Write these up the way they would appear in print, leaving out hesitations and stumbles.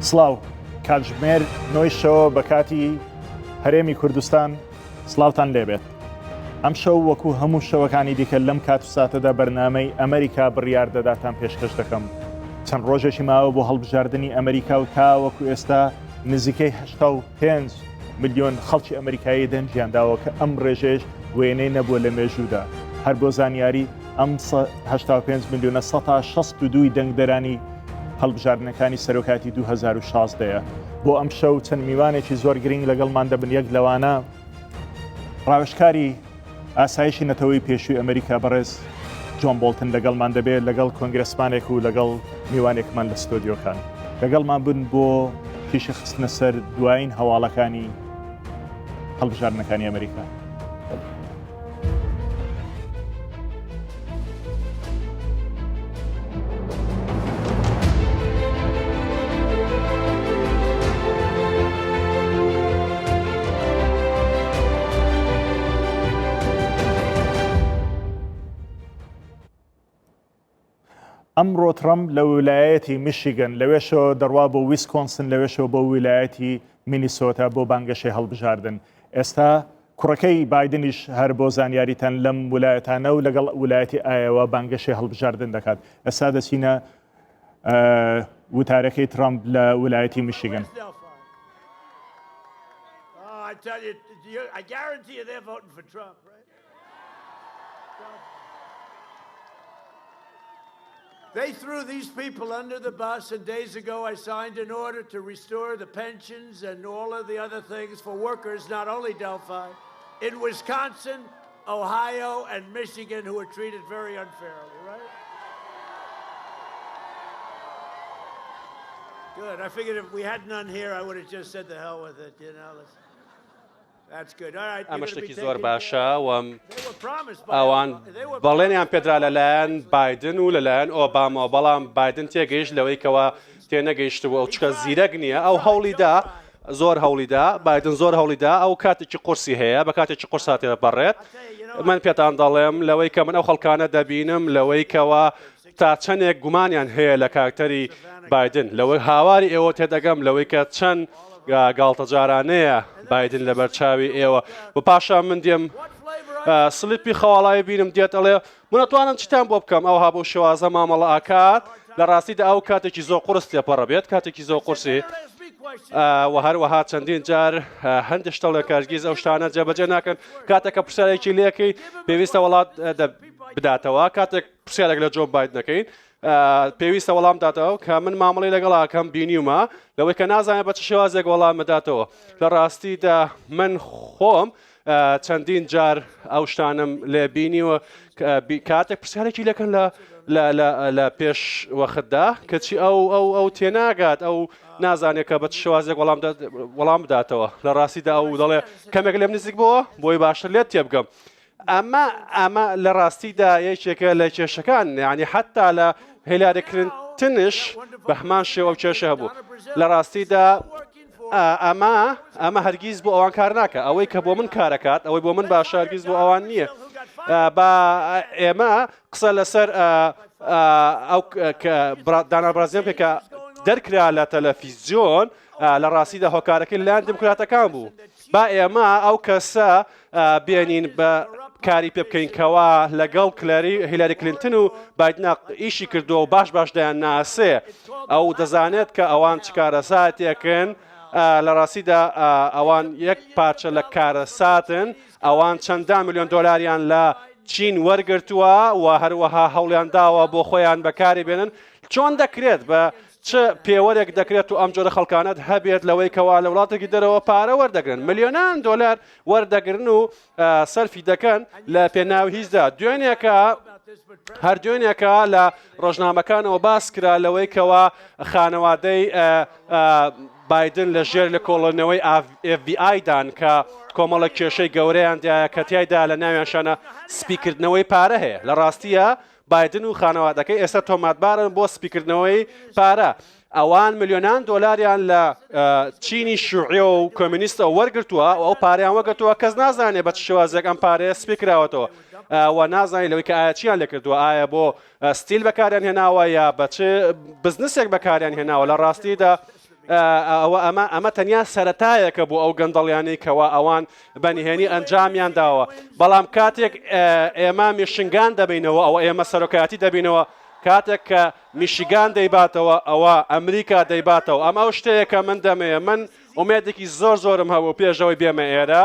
سڵاو کاتژمێر 9 شەوە بە کاتی هەرێمی کوردستان سڵاوتان لێبێت. ئەم شەو وەکو هەموو شەوەکانی دیکە لەم کات و ساتەدا بەرنامەی ئەمریکا بڕیار دەداتان پێشکەش دەکەم. چەند ڕۆژێکی ماوە بۆ هەڵبژاردننی ئەمریکا و تا وەکو ئێستا نزیکەی 85 ملیۆن خەڵکی ئەمریکایی دەنجیانداوە کە ئەم ڕێژێش وێنەی نەبووە لە مێژوودا. هەر بۆ زانیاری ئەم 85 ملیۆنە 162 دەنگدەرانی هەڵبژاردنەکانی سەرۆکاتی 2016ەیە. بۆ ئەم شەو چەند میوانێکی زۆر گرنگ لەگەڵمان دەبن. یەک لەوانە ڕاوێژکاری ئاسایشی نەتەوەی پێشووی ئەمریکا بەڕێز جۆن بۆڵتن لەگەڵمان دەبێت لەگەڵ کۆنگرسمانێک و لەگەڵ میوانێکمان لە ستۆدیۆکان لەگەڵمان بن بۆ پیشە خستنە سەر دوایین هەواڵەکانی هەڵبژاردنەکانی ئەمریکا. ئەمڕۆ ترەمپ لە ویلایەتی میشیگن لەوێشەوە دەڕوا بۆ ویسکۆنسن لەوێشەوە بۆ ویلایەتی مینیسۆتا بۆ بانگەشەی هەڵبژاردن. ئێستا کوڕەکەی بایدنیش هەر بۆ زانیاریتان لەم ویلایەتانە و لەگەڵ ویلایەتی ئایەوە بانگەشەی هەڵبژاردن دەکات. ئێستا دەچینە وتارەکەی ترەمپ لە ویلایەتی میشیگن. They threw these people under the bus, and days ago I signed an order to restore the pensions and all of the other things for workers, not only Delphi, in Wisconsin, Ohio, and Michigan, who were treated very unfairly, right? Good. I figured if we had none here, I would have just said the hell with it, you know. ئەمە شتێکی زۆر باشە ئەوان بەڵێنیان پێدرا لەلایەن بایدن و لەلایەن ئۆباما، بەڵام بایدن تێگەیشت لەوەی کەەوە تێنەگەیشتەوە ئەو چکە زیرەک نییە. ئەو هەوڵیدا زۆر هەوڵیدا بایدن زۆر هەوڵیدا ئەو کاتێکی قورسی هەیە بە کاتێکی قورس هاتێ بەڕێت. من پێتان دەڵێم لەوەی کە من ئەو خەڵکانە دەبینم لەوەی کەەوە تا چەندێک گومانیان هەیە لە کاکتەری بایدن، لەوەی هاواری ئێوە تێدەگەم لەوەی کە چەند گاڵتەجارانەیە بایدن لە بەرچاوی ئێوە. بۆ پاشان من دێم سلیپی خەواڵایی بینم دێت ئەڵێ منەتوانم چیتان بۆ بکەم ئەوها بۆ شێوازە مامەڵە ئاکات لە ڕاستیدا ئەو کاتێکی زۆر قورس تێپەڕە بێت کاتێکی زۆر قورسی و هەروەها چەندین جار هەندێک شتە لە کارگیز ئەو شتانە جێبەجێ ناکەن. کاتێکە پرسیارێکی لێکەی پێویستە وڵات بداتەوە، کاتێک پرسیارێک لە جۆ بایدنەکەین پێویستە وەڵام داتەوە کە من مامەڵی لەگەڵاکەم بینیومە لەوەی کە نازانێت بە چ شێوازێک وەڵام بداتەوە. لە ڕاستیدا من خۆم چەندین جار ئەو شتانم لێ بینیوە کاتێک پرسیارێکی لەکەن لە پێش وەختدا کەچی ئەو تێناگات ئەو نازانێت کە بە چ شێوازێک وەڵام بداتەوە. لە ڕاستیدا ئەو دەڵێ کەمێک لێم نزیک بووە بۆی باشتر لێت تێبگەم. ئەمە لە ڕاستیدا یەکێکە لە کێشەکان، یعنی حتا لە هیلاری کلینتنش بە هەمان شێوە ئەو کێشە هەبوو. لە ڕاستیدا ئەمە هەرگیز بۆ ئەوان کار ناکە. ئەوەی کە بۆ من کارەکات ئەوەی بۆ من باشە هەرگیز بۆ ئەوان نییە. بە ئێمە قسە لەسەر ئەو دانا برازیل کە دەرکرا لە تەلەڤیزیۆن لە ڕاستیدا هۆکارەکەی لەلایەن دموکراتەکان بوو. با ئێمە ئەو کەسە بێنین بە کاری پێ بکەین کەوا لەگەڵ هیلاری کلینتن و بایدنا ئیشی کردووە و باش دایان ناسێ ئەو دەزانێت کە ئەوان چ کارەساتێکن. لە ڕاستیدا ئەوان یەک پارچە لە کارەساتن، ئەوان چەندان ملیۆن دۆلاریان لە چین وەرگرتووە و هەروەها هەوڵیان داوە بۆ خۆیان بەکاری بێنن. چۆن دەکرێت بە چ پێوەرێک دەکرێت و ئەم جۆرە خەڵکانت هەبێت لەوەی کەوا لە وڵاتێکی دەرەوە پارە وەردەگرن، ملیۆنان دۆلار وەردەگرن و سەرفی دەکەن لە پێناوی هیچدا. هەر دوێنێکە لە ڕۆژنامەکانەوە باس کرا لەوەی کەوا خانەوادەی بایدن لە ژێر لە کۆڵەنەوەی FBI دان کە کۆمەڵە کێشەی گەورەیان کە تیایدا لە ناویانشانە سپیکردنەوەی پارە هەیە. لە ڕاستیە بایدن و خانەوادەکەی ئێستا تۆماتبارن بۆ سپیکردنەوەی پارە. ئەوان ملیۆنان دۆلاریان لە چینی شوعی و کۆمونیستە وەرگرتووە و ئەو پارەیان وەرگرتووە کەس نازانێت بە چ شێوازێک ئەم پارەیە سپیکراوەتەوە. و نازانین لەوەی کە ئایا چیان لێ کردووە، ئایا بۆ ستیل بەکاریان هێناوە یا بە چ بزنسێک بەکاریان هێناوە. لە ڕاستیدا ئەمە تەنیا سەرەتایەکە بوو ئەو گەندەڵیانەی کەوا ئەوان بەنهێنی ئەنجامیان داوە بەڵام کاتێک ئێمە میشنگان دەبینەوە ئەوە ئێمە سەرۆکایەتی دەبینەوە کاتێک کە میشیگان دەیباتەوە ئەوە ئەمریکا دەیباتەوە ئەمە ئەو شتەیەکە من دەمەیە من ئومێدێکی زۆرم هەبوو پێشەوەی بێمە ئێرە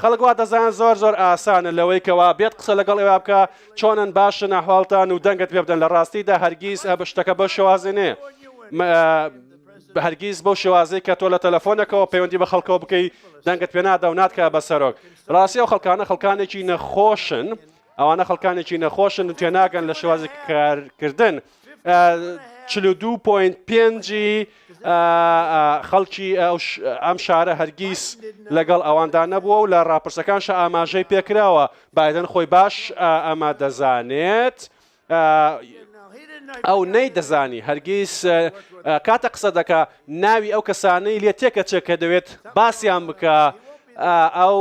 خەڵک وا دەزانن زۆر ئاسانە لەوەی کەوا بێت قسە لەگەڵ ئێوە بکە چۆنن باشن ئەحواڵتان و دەنگت پێ بدەن لە ڕاستیدا هەرگیز شتەکە بە شێوازێ هەرگیز بەو شێوازەی کە تۆ لە تەلەفۆنەکەەوە پەیوەندی بە خەڵکەوە بکەی دەنگت پێ نادا و ناتکە بە سەرۆک ڕاستی ئەو خەڵکانە خەڵکانێکی نەخۆشن ئەوانە خەڵکانێکی نەخۆشن و تێناگەن لە شێوازی کارکردن 42.5 خەڵکی ئەم شارە هەرگیز لەگەڵ ئەواندا نەبووە و لە ڕاپرسەکانش ئاماژەی پێکراوە بایدن خۆی باش ئەمە دەزانێت ئەو نەیدەزانی هەرگیز کاتە قسە دەکا ناوی ئەو کەسانەی لێ تێکەچێت کە دەوێت باسییان بکە ئەو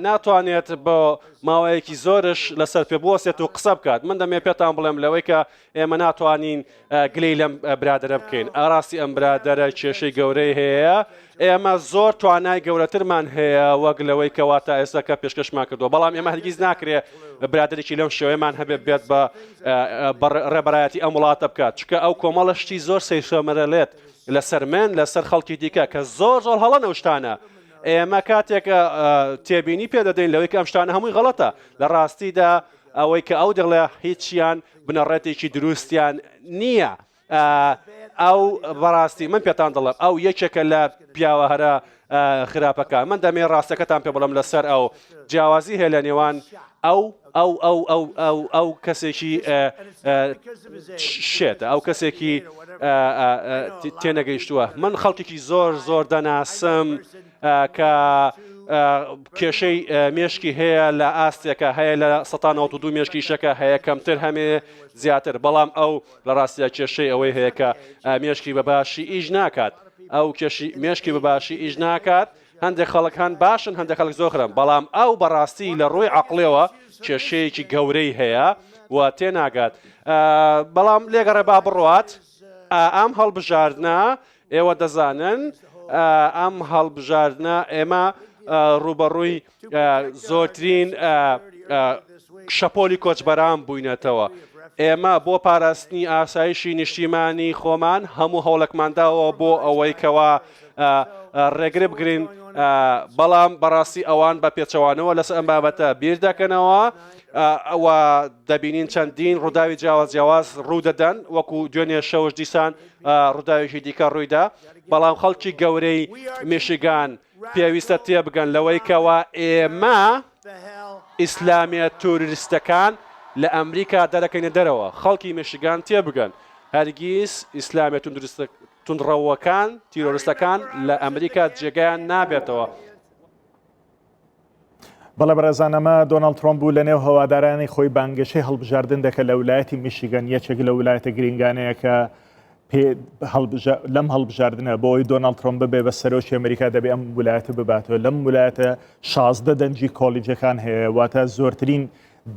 ناتوانێت بۆ ماوەیەکی زۆرش لەسەر پێ بوەسێت و قسە بکات من دەمێ پێتان بڵێم لەوەی کە ئێمە ناتوانین گلەی لەم برادرە بکەین ئاراستی ئەم برادرە کێشەی گەورەی هەیە ئێمە زۆر توانای گەورەترمان هەیە وەک لەوەی کەواتە ئێستاکە پێشکەشمان کردووە بەڵام ئێمە هەرگیز ناکرێت برادێکی لەم شێوەیەمان هەبێت بێت بە ڕێبەرایەتی ئەم وڵاتە بکات چکە ئەو کۆمەڵەشتی زۆر سەیشەمەرەلێت لەسەر من لەسەر خەڵکی دیکە کە زۆر هەڵە نەوشتانە ئێمە کاتێکە تێبینی پێدەدەین لەوەی کە ئەم شتانە هەمووی غەڵەتە لە ڕاستیدا ئەوەی کە ئەو دەڵێ هیچیان بنەڕێتێکی دروستیان نییە ئەو بەڕاستی من پێتان دەڵێم ئەو یەکێکە لە پیاوە هەرە خراپەکە من دەمێ ڕاستەکەتان پێ بڵم لەسەر ئەو جیاوازی هەیە لە نێوان ئەو کەسێکی شێتە ئەو کەسێکی تێنەگەیشتووە من خەڵکێکی زۆر دەناسم کە کێشەی مێشکی هەیە لە ئاستێکە هەیە لە 1992 مێشکی شەکە هەیە کەمتر هەمێ زیاتر بەڵام ئەو لە ڕاستیە کێشەی ئەوەی هەیە کە مێشکی بەباشی ئیش ناکات ئەو مێشکی بەباشی ئیش ناکات هەندێک خەڵک هەن باشن هەندێک خەڵک زۆرم بەڵام ئەو بەڕاستی لە ڕووی عەقڵەوە کێشەیەکی گەورەی هەیە و تێناگات بەڵام لێگەڕێ با بڕوات ئەم هەڵبژاردنە ئێوە دەزانن ئەم هەڵبژاردنە ئێمە ڕوبەڕووی زۆرترین شەپۆلی کۆچبەران بووینەتەوە ئێمە بۆ پاراستنی ئاسایشی نیشتیمانی خۆمان هەموو هەوڵێکمانداوە بۆ ئەوەی کەوا ڕێگرە بگرین بەڵام بەڕاستی ئەوان بە پێچەوانەوە لەسەر ئەم بابەتە بیر دەکەنەوە ئەوە دەبینین چەندین ڕووداوی جیاواز ڕوو دەدەن وەکو دوێنێ شەوش دیسان ڕووداوێکی دیکە ڕوویدا بەڵام خەڵکی گەورەی میشیگان پێویستە تێبگەن لەوەی کەوا ئێمە ئیسلامیە توریستەکان لە ئەمریکا دەرەکەینە دەرەوە خەڵکی میشیگان تێبگەن هەرگیز ئیسلامیە تونڕەوەکان تیرۆریستەکان لە ئەمریکا جێگەیان نابێتەوە. بەڵێ بەڕێزانەمە دۆناڵد ترۆمپ بوو لە نێو هەوادارانی خۆی بانگەشەی هەڵبژاردن دەکە لە ویلایەتی میشیگەن یەکێک لە ویلایەتە گرنگانەیە کە لەم هەڵبژاردنە بۆ ئەوی دۆناڵد ترۆمپ ببێ بە سەرۆکی ئەمریکا دەبێ ئەم ویلایەتە بباتەوە لەم ویلایەتە 16 دەنگی کۆلیجەکان هەیە واتە زۆرترین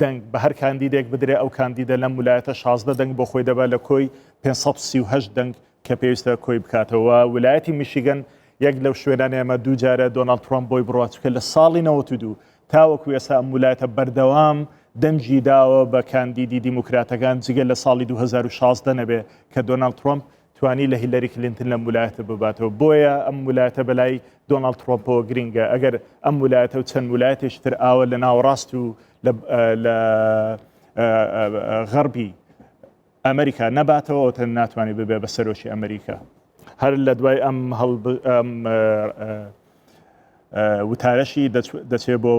دەنگ بە هەر کاندیدێک بدرێ ئەو کاندیدە لەم ویلایەتە 16 دەنگ بۆ خۆی دەبات لە کۆی 538 دەنگ کە پێویستە کۆی بکاتەوە ویلایەتی میشیگەن یەک لەو شوێنانە ئێمە دوو جارە دۆناڵد ترۆمپ بۆی بڕاتچکە لە ساڵی 92 تاوەکو ئێستا ئەم ویلایەتە بەردەوام دەنگی داوە بە کاندیدی دیموکراتەکان جگە لە ساڵی 2016 نەبێ کە دۆناڵد ترۆمپ توانی لە هیلەری کلینتن لەم ویلایەتە بباتەوە بۆیە ئەم ویلایەتە بەلای دۆناڵد ترۆمپەوە گرنگە ئەگەر ئەم ویلایەتە و چەند ویلایەتێکتر ئاوە لە ناوەڕاست و لە غەربی ئەمریکا نەباتەوە تەن ناتوانێت ببێ بە سەرۆکی ئەمریکا هەر لە دوای ئەم وتارەشی دەچێت بۆ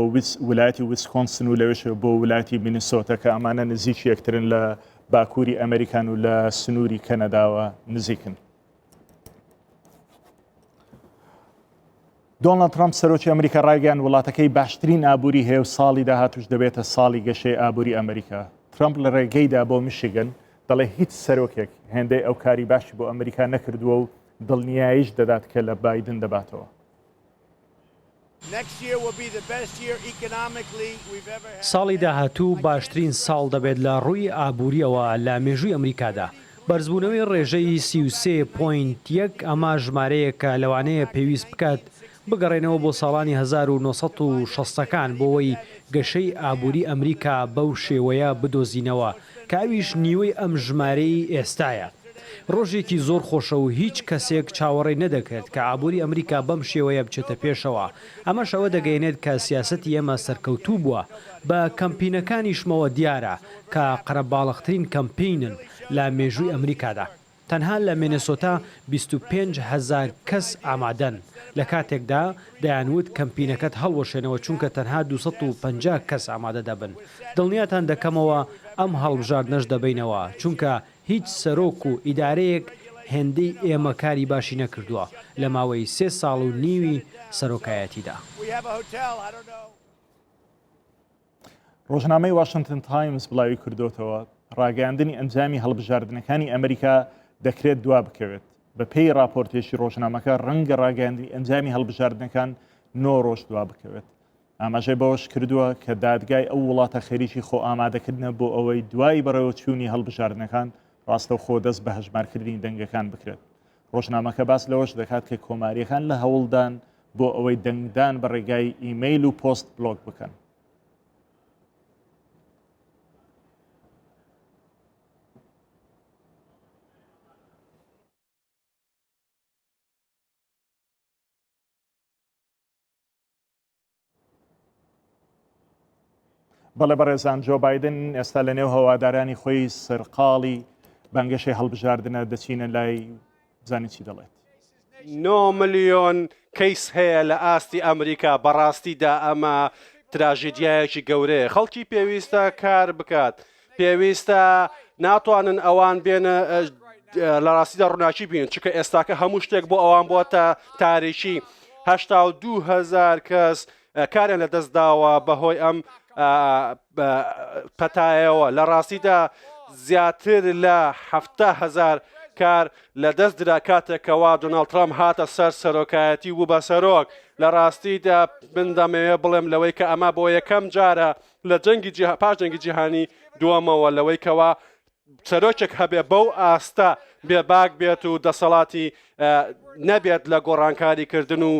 ویلایەتی ویسکۆنسن و لەوێش بۆ ویلایەتی مینیسۆتە کە ئەمانە نزیکی یەکترن لە باکووری ئەمریکان و لە سنووری کەنەداوە نزیکن. دۆناڵد ترۆمپ سەرۆکی ئەمریکا ڕایگەیان وڵاتەکەی باشترین ئابووری هەیە و ساڵی داهاتوش دەبێتە ساڵی گەشەی ئابووری ئەمریکا. ترۆمپ لە ڕێگەیدا بۆ میشیگەن دەڵێ هیچ سەرۆکێک هێندەی ئەو کاری باشی بۆ ئەمریکا نەکردووە و دڵنیاییش دەدات کە لە بایدن دەباتەوە. ساڵی داهاتوو باشترین ساڵ دەبێت لە ڕووی ئابووریەوە لە مێژووی ئەمریکادا بەرزبوونەوەی ڕێژەی 33.1 ئەمە ژمارەیەکە لەوانەیە پێویست بکات بگەڕێنەوە بۆ ساڵانی 1960ەکان بۆەوەی گەشەی ئابووری ئەمریکا بەو شێوەیە بدۆزینەوە کە ئەویش نیوەی ئەم ژمارەی ئێستایە. ڕۆژێکی زۆر خۆشە و هیچ کەسێک چاوەڕێ نەدەکرێت کە ئابووری ئەمریکا بەم شێوەیە بچێتە پێشەوە. ئەمە شەوە دەگەیەنێت کە سیاسەتی ئێمە سەرکەوتوو بووە بە کەمپینەکانیشمەوە دیارە کە قەرەباڵغترین کەمپینن لە مێژووی ئەمریکادا. تەنها لە مینێسۆتا 25,000 کەس ئامادەن لە کاتێکدا دەیانوت کەمپینەکەت هەڵوەشێنەوە چونکە تەنها 250 کەس ئامادە دەبن. دڵنیاتان دەکەمەوە ئەم هەڵبژاردنەش دەبینەوە چونکە هیچ سەرۆک و ئیدارەیەک هێندەی ئێمە کاری باشی نەکردووە لە ماوەی 3 ساڵ و نیوی سەرۆکایەتیدا. ڕۆژنامەی واشنگتن تایمز بڵاوی کردوتەوە ڕاگەاندنی ئەنجامی هەڵبژاردنەکانی ئەمریکا دەکرێت دوا بکەوێت. بە پێی راپۆرتێشی ڕۆژنامەکە ڕەنگە ڕاگەاندنی ئەنجامی هەڵبژاردنەکان 9 ڕۆژ دوا بکەوێت. ئاماژەی بەوەش کردووە کە دادگای ئەو وڵاتە خێریکی خۆ ئامادەکردنە بۆ ئەوەی دوای بەڕێوەچوونی هەڵبژاردنەکان ڕاستە خۆ دەست بە هەژمارکردنی دەنگەکان بکرێت. ڕۆژنامەکە باس لەوەش دەکات کە کۆماریەکان لە هەوڵدان بۆ ئەوەی دەنگدان بە ڕێگای ئیمەیل و پۆست بلۆگ بکەن. بەڵێ بەڕێزان جۆ بایدن ئێستا لە نێو هەوادارانی خۆی سەرقاڵی بانگەشەی هەڵبژاردنە دەچینە لای زانی چی دەڵێت. 9 ملیۆن کەیس هەیە لە ئاستی ئەمریکا بەڕاستیدا ئەمە تراژیدیایەکی گەورەیە. خەڵکی پێویستە کار بکات، پێویستە ناتوانن ئەوان بێنە لە ڕاستیدا ڕووناکی بین چکە ئێستاکە هەموو شتێک بۆ ئەوان بۆتە تاریکی. 82,000 کەس کاریان لە دەستداوە بەهۆی ئەم پەتایەوە. لە ڕاستیدا زیاتر لە 70,000 کار لە دەست درا کاتێکەوە دۆناڵد ترامپ هاتە سەر سەرۆکایەتی و بە سەرۆک. لە ڕاستیدا من دەمەوێت بڵێم لەوەی کە ئەمە بۆ یەکەم جارە لە پاش جەنگی جیهانی دووەمەوە لەوەی کەوە سەرۆکێک هەبێ بەو ئاستە بێباک بێت و دەسەڵاتی نەبێت لە گۆڕانکاریکردن و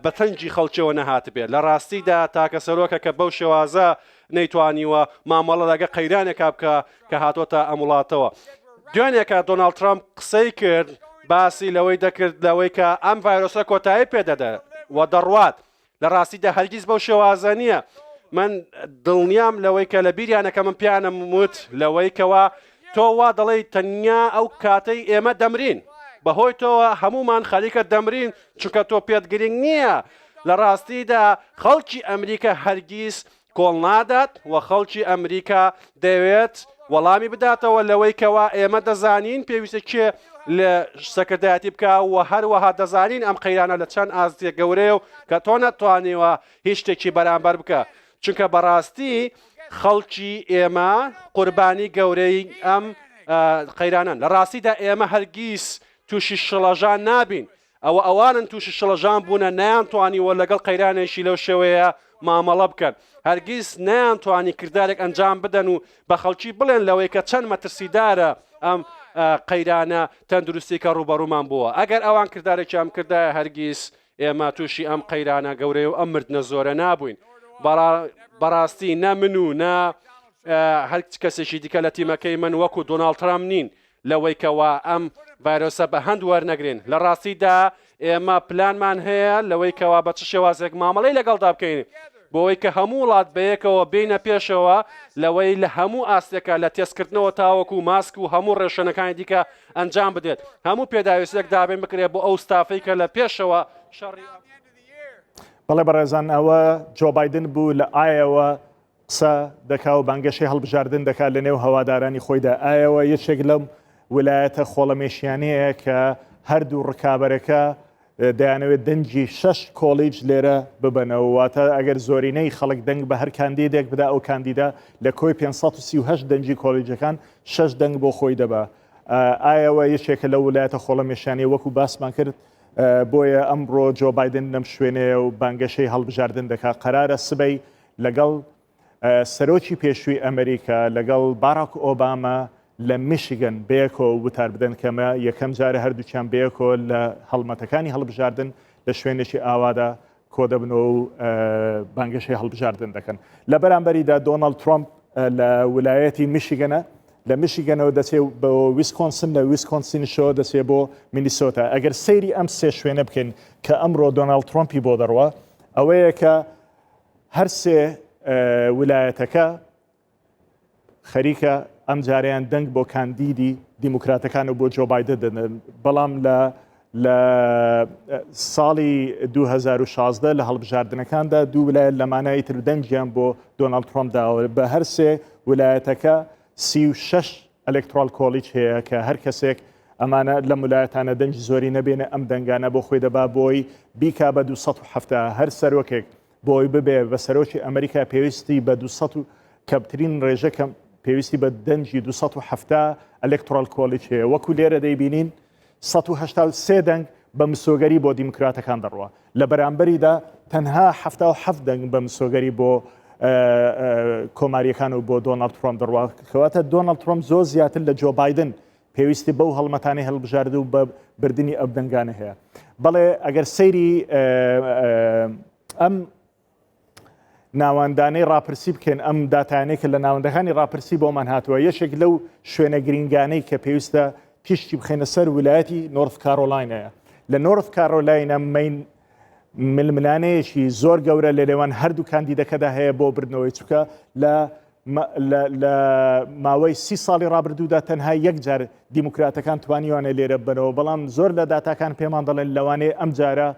بەتەنجی خەڵکیەوە نەهات بێت. لە ڕاستیدا تاکە سەرۆکە کە بەو شێوازە نەیتوانیوە مامەڵە لەگە قەیرانێکا بکە کە هاتۆتە ئەم وڵاتەوە. دوێنێکە دۆناڵد ترامپ قسەی کرد باسی لەوەی دەکرد لەوەی کە ئەم ڤایرۆسە کۆتایی پێدەدە و دەڕوات. لە ڕاستیدا هەرگیز بەو شێوازە نییە. من دڵنیام لەوەی کە لە بیریانەکە من پیانم وت لەوەی کەوە تۆ وا دەڵێی تەنیا ئەو کاتەی ئێمە دەمرین بەهۆی تۆوە هەمومان خەریکە دەمرین چونکە تۆ پێت گرنگ نییە. لە ڕاستیدا خەڵکی ئەمریکا هەرگیز کۆڵ نادات و خەڵکی ئەمریکا دەوێت وەڵامی بداتەوە لەوەی کەوا ئێمە دەزانین پێویستە کێ لە سەکردایەتی بکە و هەروەها دەزانین ئەم قەیرانە لە چەند ئازتێک گەورەیە و کە تۆ نەتوانیوە هیچ شتێکی بەرامبەر بکە چونکە بەڕاستی خەڵکی ئێمە قوربانی گەورەی ئەم قەیرانن. لە ڕاستیدا ئێمە هەرگیز تووشی شڵەژان نابین. ئەوانن تووشی شڵەژان بوونە نەیانتوانیوە لەگەڵ قەیرانێکی لەو شێوەیە مامەڵە بکەن. هەرگیز نەیانتوانی کردارێک ئەنجام بدەن و بە خەڵکی بڵێن لەوەی کە چەند مەترسیدارە ئەم قەیرانە تەندروستی کە ڕوبەڕوومان بووە. ئەگەر ئەوان کردارێکی ئەم کردایە هەرگیز ئێمە تووشی ئەم قەیرانە گەورەی و ئەم مردنە زۆرە نابووین. بەڕاستی نە من و نە هەر کەسێکی دیکە لە تیمەکەی من وەکو دۆناڵد ترامپ نین لەوەی کەوا ئەم ڤایرۆسە بە هەند وەرنەگرین. لە ڕاستیدا ئێمە پلانمان هەیە لەوەی کەوا بە چ شێوازێک مامەڵەی لەگەڵدا بکەین بۆەوەی کە هەموو وڵات بەیەکەوە بینە پێشەوە لەوەی لە هەموو ئاستێکە لە تێستکردنەوە تاوەکو ماسک و هەموو ڕێشەنەکانی دیکە ئەنجام بدێت. هەموو پێداویستێک دابین بکرێت بۆ ئەو ستافەی کە لە پێشەوە شەڕی. بەڵێ بەڕێزان ئەوە جۆ بایدن بوو لە ئایەوە قسە دەکا و بانگەشەی هەڵبژاردن دەکات لە نێو هەوادارانی خۆیدا. ئایەوە یەکێک لەم ویلایەتە خۆڵەمێشیانەیە کە هەردوو ڕکابەرەکە دەیانەوێت دەنگی 6 کۆلیج لێرە ببنەوەواتە ئەگەر زۆرینەی خەڵک دەنگ بە هەر کاندیدێک بدا ئەو کاندیدا لە کۆی 538 دەنگی کۆلیجەکان 6 دەنگ بۆ خۆی دەبا. ئایەوە یەکێکە لە ویلایەتە خۆڵەمێشیانەی وەکو باسمان کرد بۆیە ئەمڕۆ جۆ بایدن لەم شوێنەیە و بانگەشەی هەڵبژاردن دەکات. قەرارە سبەی لەگەڵ سەرۆکی پێشووی ئەمریکا لەگەڵ باراک ئۆبامە لە میشیگەن بەیەکەوە وتار بدەن کەمە یەکەم جارە هەردووچیان بەیەکەوە لە هەڵمەتەکانی هەڵبژاردن لە شوێنێکی ئاوادا کۆ دەبنەوە و بانگەشەی هەڵبژاردن دەکەن لە بەرامبەریدا دۆناڵد ترۆمپ لە ویلایەتی میشیگەنە لە میشیگەنەوە دەچێت بە ویسکۆنسن لە ویسکۆنسینشەوە دەچێت بۆ مینیسۆتا ئەگەر سەیری ئەم سێ شوێنە بکەین کە ئەمڕۆ دۆناڵد ترۆمپی بۆ دەڕوە ئەوەیە کە هەر سێ ویلایەتەکە خەریکە ئەم جاریان دەنگ بۆ کاندیدی دیموکراتەکان و بۆ جۆ بایدن دەدەن بەڵام لە ساڵی 2016 لە هەڵبژاردنەکاندا دوو ویلایەت لەمانایی تر دەنگیان بۆ دۆناڵد ترۆمپ داوە بە هەر سێ ویلایەتەکە 36 ئەلێکترۆل کۆلیج هەیە کە هەر کەسێک ئەمانە لە ویلایەتانە دەنگی زۆری نەبێنە ئەم دەنگانە بۆ خۆی دەبا بۆی بیکا بە 270 هەر سەرۆکێک بۆی ببێ بە سەرۆکی ئەمریکا پێویستی بە 200 کەمترین ڕێژەکەم پێویستی بە دەنجی 270 ئەلێکترۆل کۆلیج هەیە وەکو لێرە دەیبینین 183 دەنگ بە مسۆگەری بۆ دیموکراتەکان دەڕوە لە بەرامبەریدا تەنها 77 دەنگ بە مسۆگەری بۆ کۆماریەکان و بۆ دۆناڵد ترۆمپ دەڕوە کەواتە دۆناڵد ترۆمپ زۆر زیاتر لە جۆ بایدن پێویستی بەو هەڵمەتانی هەڵبژارد و بە بردننی ئەو دەنگانە هەیە بەڵێ ئەگەر سەیری ئەم ناوەندانەی ڕاپرسی بکەن ئەم داتانێک لە ناوەندەکانی ڕاپرسی بۆمان هاتووە یەشێک لەو شوێنە گرنگانەی کە پێویستە تیشتی بخێنە سەر ویلایەتی نۆرث کارۆلاینایە لە نۆرث کارۆلاینە ململانەیەکی زۆر گەورە لە لێوان هەردوو کاندیدەکەدا هەیە بۆ بردنەوەی چووکە لە ماوەی 30 ساڵی ڕابردوودا تەنها یەک جار دیموکراتەکان توانیوانە لێرە بنەوە بەڵام زۆر لە داتاکان پێمان دەڵێن لەوانەیە ئەم جارە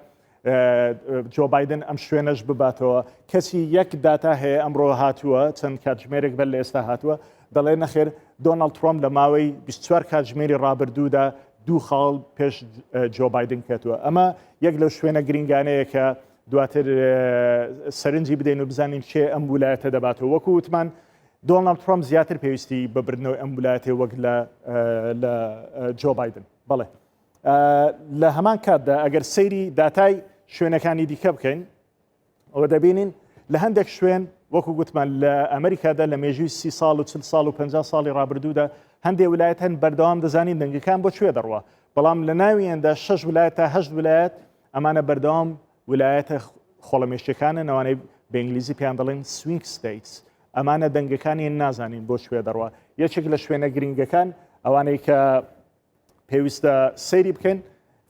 جۆ بایدن ئەم شوێنەش بباتەوە کەسی یەک داتا هەیە ئەمڕۆ هاتووە چەند کاتژمێرێک بەر لە ئێستا هاتووە دەڵێ نەخێر دۆناڵد ترۆمپ لە ماوەی 24 کاتژمێری ڕابردوودا دوو خاڵ پێش جۆ بایدن کەتووە ئەمە یەک لەو شوێنە گرنگانەیە کە دواتر سەرنجی بدەین و بزانین چێ ئەم ویلایەتە دەباتەوە وەکو وتمان دۆناڵد ترۆمپ زیاتر پێویستی بە بردنەوەی ئەم ویلایەتێ وەک لە جۆ بایدن بەڵێ لە هەمان کاتدا ئەگەر سەیری داتای شوێنەکانی دیکە بکەین ئەوە دەبینین لە هەندێک شوێن وەکو گوتمان لە ئەمریکادا لە مێژووی 30 ساڵ و 40 ساڵ و 50 ساڵی ڕابردوودا هەندێک ویلایەت هەن بەردەوام دەزانین دەنگەکان بۆ کوێ دەڕوە بەڵام لە ناویاندا 6 ویلایەت تا 8 ویلایەت ئەمانە بەردەوام ویلایەتە خۆڵەمێشتەکانە نەوانەی بە ئینگلیزی پێیان دەڵێن سوینگ ستیتس ئەمانە دەنگەکانی نازانین بۆ کوێ دەڕوە یەکێک لە شوێنە گرنگەکان ئەوانەی کە پێویستە سەیری بکەن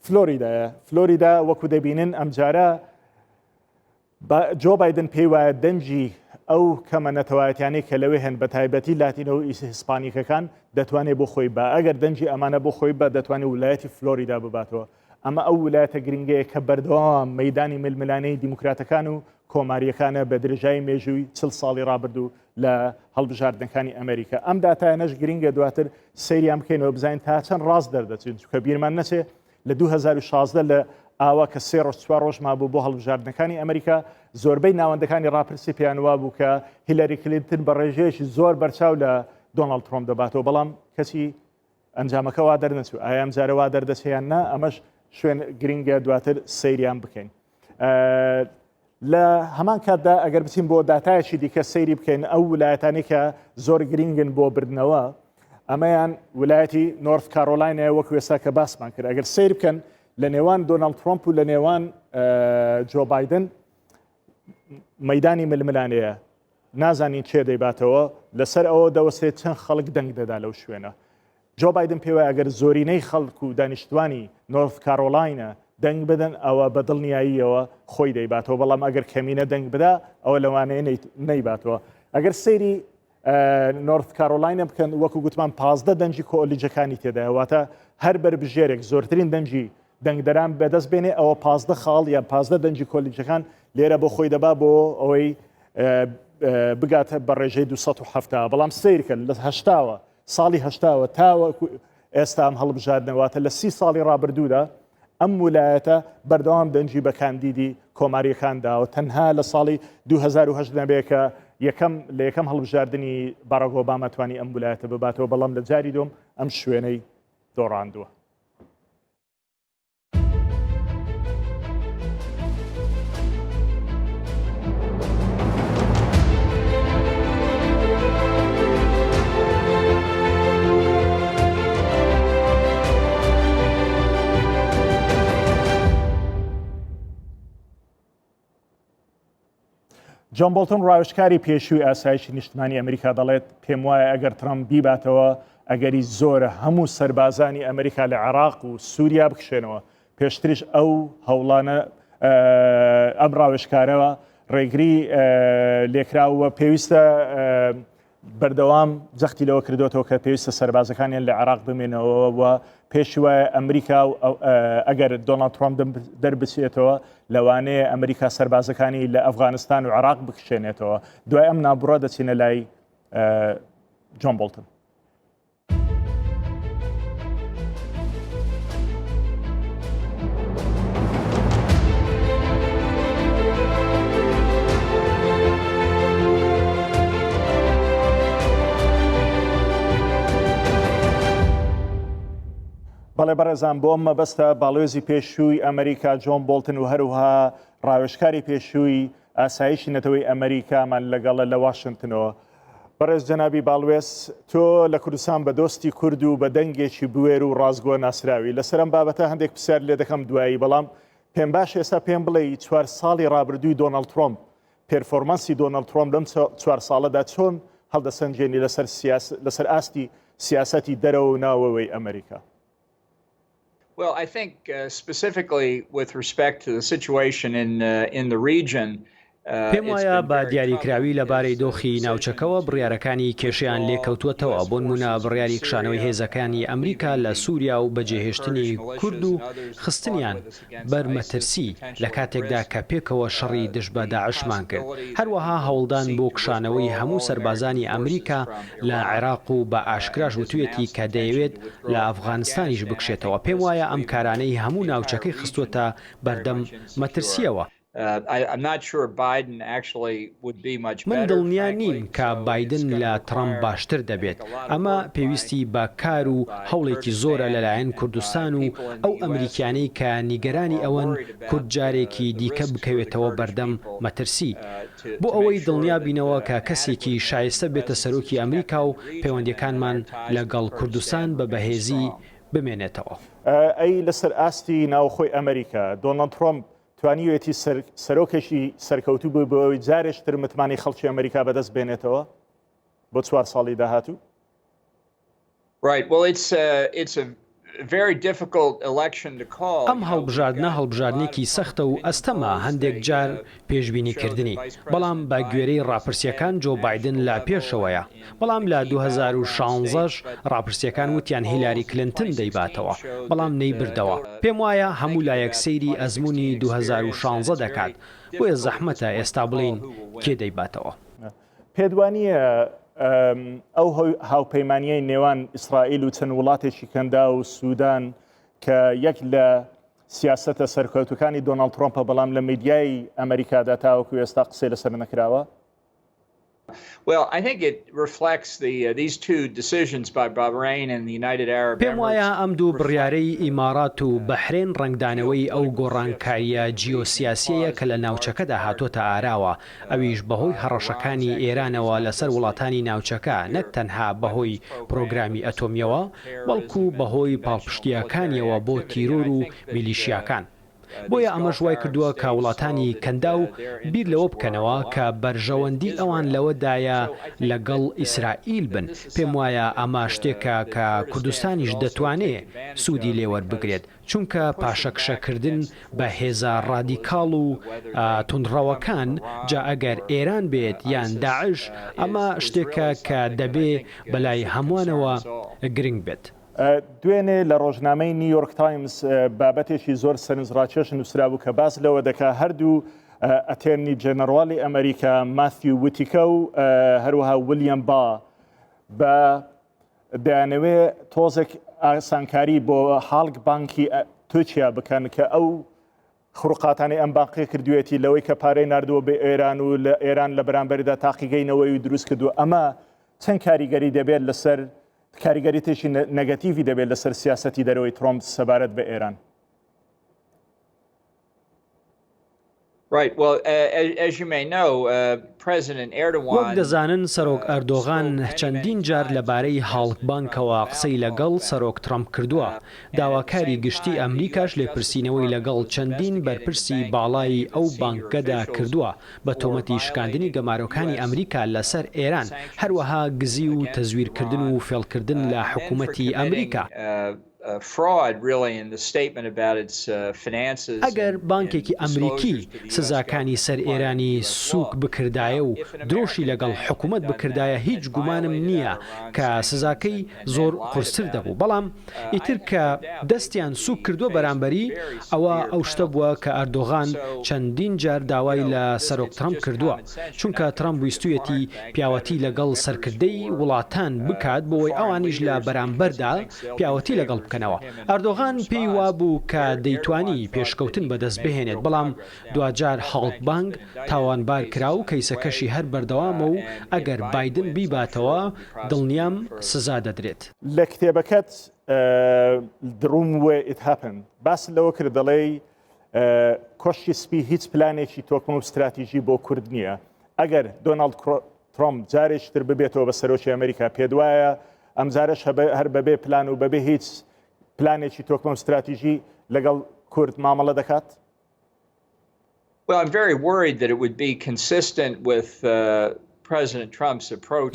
فلۆریدایە فلۆریدا وەکو دەبینن ئەم جارە جۆ بایدن پێی وایە دەنجی ئەو کەمە نەتەوایەتیانەی کە لەوێ هەن بە تایبەتی لاتینە و هیسپانیکەکان دەتوانێت بۆ خۆی بە ئەگەر دەنجی ئەمانە بۆ خۆی بە دەتوانێت ویلایەتی فلۆریدا بباتەوە ئەمە ئەو ویلایەتە گرنگەیە کە بەردەوام مەیدانی ململانەی دیموکراتەکان و کۆماریەکانە بە درێژایی مێژووی 40 ساڵی ڕابردوو لە هەڵبژاردنەکانی ئەمریکا ئەم داتایانەش گرنگە دواتر سەیریان بکەینەوە بزانین تا چەند ڕاست دەردەچێت کە بیرمان نەچێت لە 2016 لە ئاوا کە 3 ڕۆژ 4 ڕۆژ مابوو بۆ هەڵبژاردنەکانی ئەمریکا زۆربەی ناوەندەکانی ڕاپرسی پێیانوا بوو کە هیلاری کلینتن بە ڕێژەیەکی زۆر بەرچاو لە دۆناڵد ترۆمپ دەباتەوە بەڵام کەسی ئەنجامەکە وا دەرنەچوو ئایا ئەم جارە وا دەردەچیان نا ئەمەش شوێن گرنگە دواتر سەیریان بکەین لە هەمان کاتدا ئەگەر بچین بۆ داتایەکی دیکە سەیری بکەین ئەو ویلایەتانی کە زۆر گرنگن بۆ بردنەوە ئەمەیان ویلایەتی نۆرث کارۆلاینایە وەکو ئێستا کە باسمان کرد ئەگەر سیر بکەن لە نێوان دۆناڵد ترۆمپ و لە نێوان جۆ بایدن مەیدانی ململانەیە نازانین چێ دەیباتەوە لەسەر ئەوە دەوەستێت چەند خەڵک دەنگ دەدا لەو شوێنە جۆ بایدن پێی وایە ئەگەر زۆرینەی خەڵک و دانیشتوانی نۆرث کارۆلاینە دەنگ بدەن ئەوە بە دڵنیاییەوە خۆی دەیباتەوە بەڵام ئەگەر کەمینە دەنگ بدا ئەوە لەوانەیە نەیباتەوە ئەگەر سەیری نۆرث کارۆلاینە بکەن وەکو گوتمان 15 دەنجی کۆلیجەکانی تێدا واتە هەر بەربژێرێک زۆرترین دەنجی دەنگدەران بەدەست بێنێ ئەوە 15 خاڵ یا 15 دەنجی کۆلیجەکان لێرە بۆ خۆی دەبا بۆ ئەوەی بگاتە بە ڕێژەی 270 بەڵام سیرکە لە هەشتاوە ساڵی هەشتاوە تاوە ئێستا ئەم هەڵبژاردنەوەتە لە 30 ساڵی ڕابردوودا ئەم ویلایەتە بەردەوام دەنجی بە کاندیدی کۆماریەکانداوە تەنها لە ساڵی 2008 نەبێت کە لە یەکەم هەڵبژاردننی باراک ئۆباما توانی ئەم ویلایەتە بباتەوە بەڵام لە جاری دوم ئەم شوێنەی دۆڕاندووە. جۆن بۆڵتن ڕاوشکاری پێشووی ئاسایشی نیشتمانی ئەمریکا دەڵێت پێم وایە ئەگەر ترامپ بیباتەوە ئەگەری زۆرە هەموو سەربازانی ئەمریکا لە عێراق و سووریا بکشێنەوە پێشتریش ئەو هەوڵانە ئەم ڕاوشکارەوە ڕێگری لێکراوە پێویستە بەردەوام جەختی لەوە کردوێتەوە کە پێویستە سەربازەکانیان لە عێراق بمێنەوە و پێشی وایە ئەمریکا ئەگەر دۆناڵد ترامپ دەربچێتەوە لەوانەیە ئەمریکا سەربازەکانی لە ئەفغانستان و عێراق بکشێنێتەوە دوای ئەم نابڕە دەچینە لای جۆن بۆڵتن. بەڵێ بەڕێزان بۆ ئەم مەبەستە باڵێزی پێشووی ئەمریکا جۆن بۆڵتن و هەروها ڕاوێژکاری پێشووی ئاسایشی نەتەوەی ئەمریکامان لەگەڵە لە واشنگتنەوە. بەڕێز جەنابی باڵوێز تۆ لە کوردستان بە دۆستی کورد و بە دەنگێکی بوێر و ڕازگۆ ناسراوی لەسەر ئەم بابەتە هەندێک پرسیار لێ دەکەم دوایی بەڵام پێم باش ئێستا پێم بڵێ 4 ساڵی ڕابردووی دۆناڵد ترامپ پێرفۆرمانسی دۆناڵد ترامپ لەم 4 ساڵەدا چۆن هەڵدەسەنجێنی لەسەر ئاستی سیاسەتی دەرەوە و ناوەوەی ئەمریکا؟ Well, I think specifically with respect to the situation in the region, پێم وایە بە دیاریکراوی لەبارەی دۆخی ناوچەکەوە بڕیارەکانی کێشیان لێکەوتووەتەوە بۆ نمونە بڕیاری کشانەوەی هێزەکانی ئەمریکا لە سووریا و بەجێهێشتنی کورد و خستنیان بەرمەترسی لە کاتێکدا کە پێکەوە شەڕی دژ بە داعشمان کرد هەروەها هەوڵدان بۆ کشانەوەی هەموو سەربازانی ئەمریکا لە عێراق و بە ئاشکراش وتوێتی کە دەیەوێت لە ئەفغانستانیش بکشێتەوە پێم وایە ئەم کارانەی هەموو ناوچەکەی خستووەتە بەردەم مەترسیەوە. من دڵنیا نیم کە بایدن لە ترامپ باشتر دەبێت ئەمە پێویستی بە کار و هەوڵێکی زۆرە لەلایەن کوردستان و ئەو ئەمریکیانەی کە نیگەرانی ئەوەن کورد جارێکی دیکە بکەوێتەوە بەردەم مەترسی بۆ ئەوەی دڵنیا بینەوە کە کەسێکی شایستە بێتە سەرۆکی ئەمریکا و پەیوەندیەکانمان لەگەڵ کوردستان بە بەهێزی بمێنێتەوە. ئەی لەسەر ئاستی ناوخۆی ئەمریکا دۆناڵد ترامپ توانیوێتی سەرۆکێکی سەرکەوتوو بوو بەوەی جارێشتر متمانی خەڵکی ئەمریکا بەدەست بێنێتەوە بۆ 4 ساڵی داهاتوو؟ ئەم هەڵبژاردنە هەڵبژاردنێکی سەختە و ئەستەما هەندێک جار پێشبینیکردنی بەڵام بە گوێرەی ڕاپرسیەکان جۆ بایدن لا پێشەوەیە بەڵام لە 2016 ڕاپرسیەکان وتیان هیلاری کلنتن دەیباتەوە بەڵام نەیبردەوە پێم وایە هەموو لایەک سەیری ئەزمموی 2016 دەکات بۆیە زەحمەتە ئێستا بڵین کێ دەیباتەوە. پێدوانیە ئەو هاوپەیمانیای نێوان ئیسرائیل و چەند وڵاتێکی کەندا و سوودان کە یەک لە سیاسەتە سەرکەوتوەکانی دۆناڵد ترامپە بەڵام لە میدیای ئەمریکادا تاوەکو ئێستا قسەی لەسەر نەکراوە؟ پێم وایە ئەم دوو بڕیارەی ئیمارات و بەحرێن ڕنگدانەوەی ئەو گۆڕانکاریە جیۆسیاسیەیە کە لە ناوچەکەدا هاتوۆتە ئاراوە ئەویش بەهۆی هەڕەشەکانی ئێرانەوە لەسەر وڵاتانی ناوچەکە نەک تەنها بەهۆی پرۆگرامی ئەتۆمیەوە بەڵکو بەهۆی پاڵپشتیەکانیەوە بۆ تیرۆر و میلیشیاکان. بۆیە ئەمە ژوای کردووە کە وڵاتانی کەندا و بیر لەوە بکەنەوە کە بەرژەوەندی ئەوان لەوەدایە لەگەڵ ئیسرائیل بن پێم وایە ئەمە شتێکە کە کوردستانیش دەتوانێت سوودی لێوەربگرێت چونکە پاشەکشەکردن بە هێزە ڕادیکاڵ و تونڕەوەکان جا ئەگەر ئێران بێت یان داعش ئەمە شتێکە کە دەبێ بەلای هەمووانەوە گرنگ بێت. دوێنێ لە ڕۆژنامەی نیویۆرک تایمز بابەتێکی زۆر سەرنجڕاکێش نووسرا بوو کە باس لەوە دەکا هەردوو ئەتێرنی جێنەڕالی ئەمریکا ماثیو وتیکە و هەروەها ویلیام با بە دەیانەوێ تۆزێک ئاسانکاری بۆ هاڵک بانکی تورکیا بکەن کە ئەو خڕوقاتانی ئەم بانقی کردوێتی لەوەی کە پارەی نردووە بە ئێران و لە ئێران لە بەرامبەردا تاقیگەینەوەی دروست کردو ئەمە چەند کاریگەری دەبێت لەسەر کاریگەری تێشی نەگەتیڤی دەبێت لەسەر سیاسەتی دەرەوەی ترامپ سەبارەت بە ئێران؟ Right. Well, as you may know, President Erdogan وەک دەزانن سەرۆک ئەردۆغان چەندین جار لەبارەی هاڵبانکەوە قسەی لەگەڵ سەرۆک ترامپ کردووە. داواکاری گشتی ئەمریکاش لێپرسینەوەی لەگەڵ چەندین بەرپرسی باڵای ئەو بانکەدا کردووە بە تۆمەتی شکاندنی گەمارۆکانی ئەمریکا لەسەر ئێران، هەروەها گزی و تەزویرکردن و فێڵکردن لە حکوومەتی ئەمریکا. ئەگەر بانکێکی ئەمریکی سزاکانی سەر ئێرانی سووک بکردایە و درۆشی لەگەڵ حکوومەت بکردایە هیچ گومانم نییە کە سزاکەی زۆر قورستر دەبوو. بەڵام ئیتر کە دەستیان سووک کردووە بەرامبەری ئەوە ئەو شتە بووە کە ئەردۆغان چەندین جار داوای لە سەرۆک ترامپ کردووە، چونکە ترامپ ویستویەتی پیاوەتی لەگەڵ سەرکردەی وڵاتان بکات بۆی ئەوانیش لە بەرامبەردا پیاوەتی لەگەڵ بکەنەوە. ئەردۆغان پێی وابوو کە دەیتوانی پێشکەوتن بەدەست بهێنێت، بەڵام دوجار هاڵبانگ تاوانبار کرا و کەیسەکەشی هەر بەردەوامە و ئەگەر بایدن بیباتەوە دڵنیام سزا دەدرێت. لە کتێبەکەت دروم وێ ئیت هەپن باس لەوە کرد دەڵێ کۆشتی سپی هیچ پلانێکی تۆکمە و استراتیژی بۆ کورد نییە. ئەگەر دۆناڵد ترامپ جارێکتر ببێتەوە بە سەرۆکی ئەمریکا پێت وایە ئەم جارش هەر بەبێ پلان و بەبێ هیچ پلانێکی تۆکمە و استراتیژی لەگەڵ کورد مامەڵە دەکات؟ Well, I'm very worried that it would be consistent with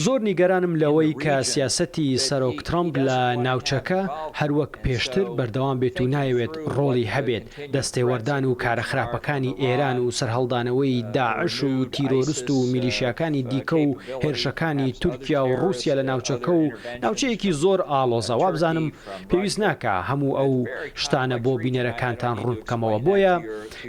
زۆر نیگەرانم لەوەی کە سیاسەتی سەرۆک ترامپ لە ناوچەکە هەروەک پێشتر بەردەوام بێت و نایەوێت ڕۆڵی هەبێت دەستێوەردان و کارە خراپەکانی ئێران و سەرهەڵدانەوەی داعش و تیرۆریست و میلیشیاکانی دیکە و هێرشەکانی تورکیا و رووسیا لە ناوچەکە و ناوچەیەکی زۆر ئاڵۆزە. وابزانم پێویست ناکە هەموو ئەو شتانە بۆ بینەرەکانتان ڕوون بکەمەوە. بۆیە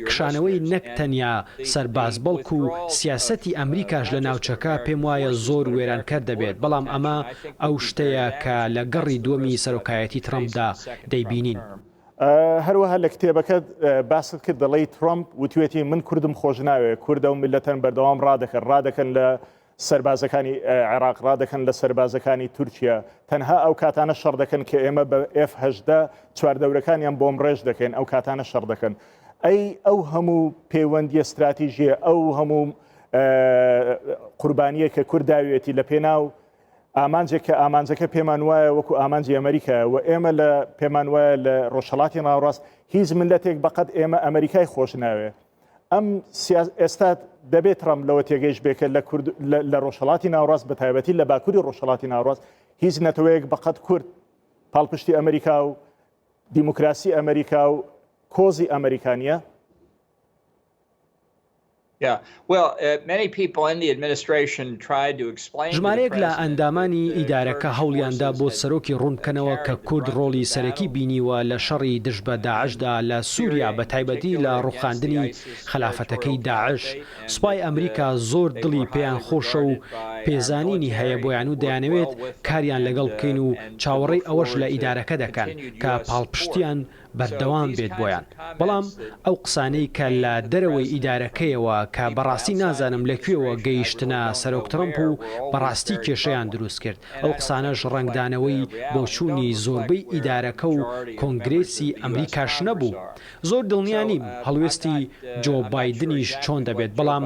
کشانەوەی نەک تەنیا سەرباز بەڵکو و سیاسەتی ئەمریکاش لە ناوچەکە پێم وایە زۆر وێرانکەر دەبێت، بەڵام ئەمە ئەو شتەیە کە لە گەڕی دووەمی سەرۆکایەتی ترامپدا دەیبینین. هەروەها لە کتێبەکەت باست کرد دەڵێی ترامپ وتوێتی من کوردم خۆش ناوێ، کوردە و میلەتەن بەردەوام ڕادەکەن لە سەربازەکانی عێراق، ڕادەکەن لە سەربازەکانی تورکیا، تەنها ئەو کاتانە شەڕ دەکەن کە ئێمە بە F-18 چواردەورەکانیان بۆم ڕێژ دەکەین، ئەو کاتانە شەڕ دەکەن. ئەو هەموو پەیوەندیە استراتیژیە، ئەو هەموو قوربانیە کە کورد داوێتی لە پێناو ئامانجێک کە ئامانجەکە پێمان وایە وەکو ئامانجی ئەمریکا و ئێمە لە پێمان وایە لە ڕۆژهەڵاتی ناوەڕاست هیچ ملەتێک بەقەت ئێمە ئەمریکای خۆش ناوێ. ئەم ئێستا دەبێت ڕەم لەوە تێگەیش بێکە لە ڕۆژهەڵاتی ناوەڕاست بە تایبەتی لە باکووری ڕۆژهەڵاتی ناوەڕاست هیچ نەتەوەیەک بەقەت کورد پاڵپشتی ئەمریکا و دیموکراسی ئەمریکا و کۆزی ئەمریکانیە. ژمارەیەک لە ئەندامانی ئیدارەکە هەوڵیاندا بۆ سەرۆکی ڕوونکەنەوە کە کورد ڕۆڵی سەرەکی بینیوە لە شەڕی دژ بە داعشدا لە سووریا بە تایبەتی لە ڕوخاندنی خلافەتەکەی داعش. سوپای ئەمریکا زۆر دڵی پێیان خۆشە و پێزانینی هەیە بۆیان و دەیانەوێت کاریان لەگەڵ بکەین و چاوەڕێی ئەوەش لە ئیدارەکە دەکەن کە پاڵپشتیان بەردەوام بێت بۆیان. بەڵام ئەو قسانەی کە لە دەرەوەی ئیدارەکەیەوە کە بەڕاستی نازانم لەکوێوە گەیشتنە سەرۆک ترامپ و بەڕاستی کێشەیان دروست کرد. ئەو قسانەش ڕنگدانەوەی بۆ چوونی زۆربەی ئیدارەکە و کۆنگرێسی ئەمریکاش نەبوو. زۆر دڵنیانیم هەڵوێستی جۆ بایدنیش چۆن دەبێت، بەڵام